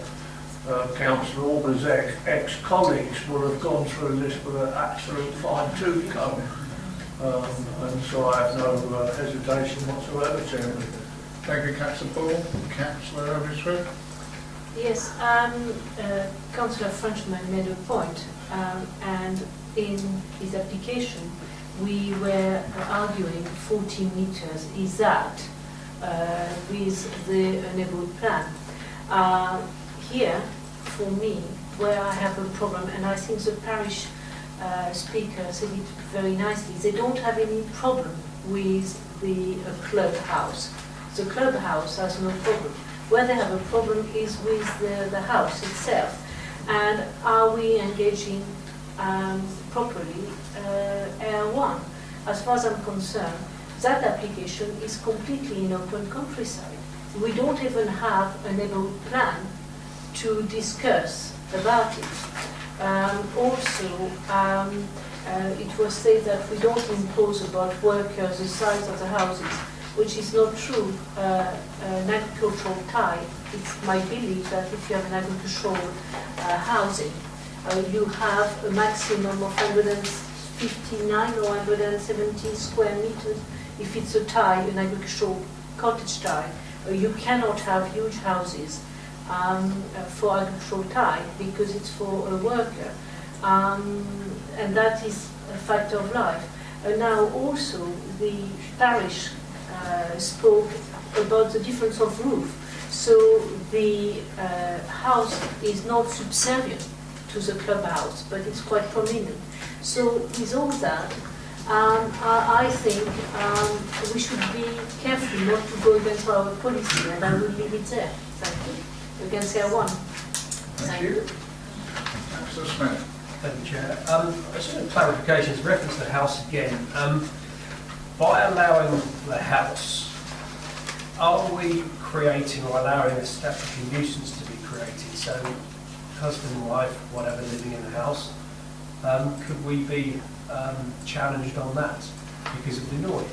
Councillor Orban's ex-colleagues will have gone through this with an absolute fine-tooth comb. And so I have no hesitation whatsoever, Chairman. Thank you, Councillor Paul. Councillor Irving Swift. Yes, Councillor Frenchman made a point, and in his application we were arguing 14 meters. Is that with the enabled plan? Here, for me, where I have a problem, and I think the parish speaker said it very nicely, they don't have any problem with the clubhouse. The clubhouse has no problem. Where they have a problem is with the house itself. And are we engaging properly R1? As far as I'm concerned, that application is completely in open countryside. We don't even have an enabled plan to discuss about it. It was said that we don't impose about workers the size of the houses, which is not true. An agricultural type, it's my belief that if you have an agricultural housing, you have a maximum of 159 or 170 square meters. If it's a tie, an agricultural cottage tie, you cannot have huge houses for agricultural tie because it's for a worker, and that is a fact of life. Now also the parish spoke about the difference of roof. So the house is not subservient to the clubhouse, but it's quite prominent. So with all that, I think we should be careful not to go against our policy, and I will leave it there. Thank you. Against our one. Thank you. Councillor Smith. Thank you, Chair. Just a clarification, it's reference to the house again. By allowing the house, are we creating or allowing a statutory nuisance to be created? So, husband, wife, whatever, living in the house, could we be challenged on that because of the noise?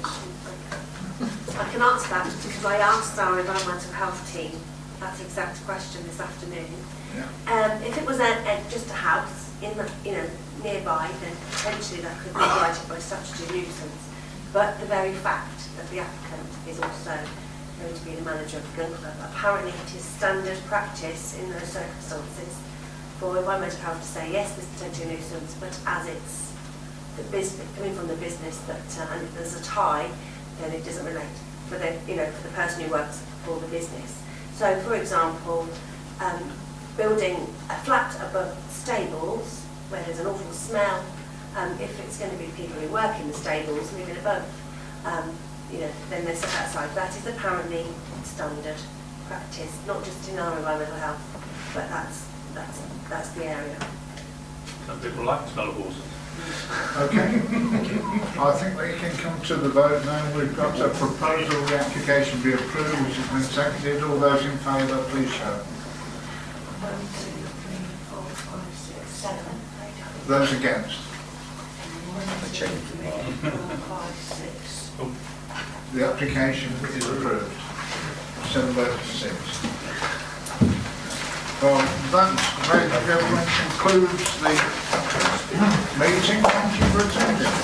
I can answer that because I asked our environmental health team that exact question this afternoon. Yeah. If it was just a house in the, nearby, then potentially that could be cited by statutory nuisance. But the very fact that the applicant is also going to be the manager of the gun club, apparently it is standard practice in those circumstances for environmental health to say yes, there's potential nuisance, but as it's the business coming from the business that, and if there's a tie, then it doesn't relate for the, for the person who works for the business. So, for example, building a flat above stables where there's an awful smell, if it's going to be people who work in the stables living above, then they're set outside. That is apparently standard practice, not just in our environmental health, but that's the area. Some people like the smell of horses. Okay. I think we can come to the vote now. We've got a proposal the application be approved, which has been seconded. All those in favour, please show. 1, 2, 3, 4, 5, 6, 7, 8. Those against? 1, 2, 3, 4, 5, 6. The application is approved. 7 votes to 6. Well, that, ladies and gentlemen, concludes the meeting. Thank you for attending.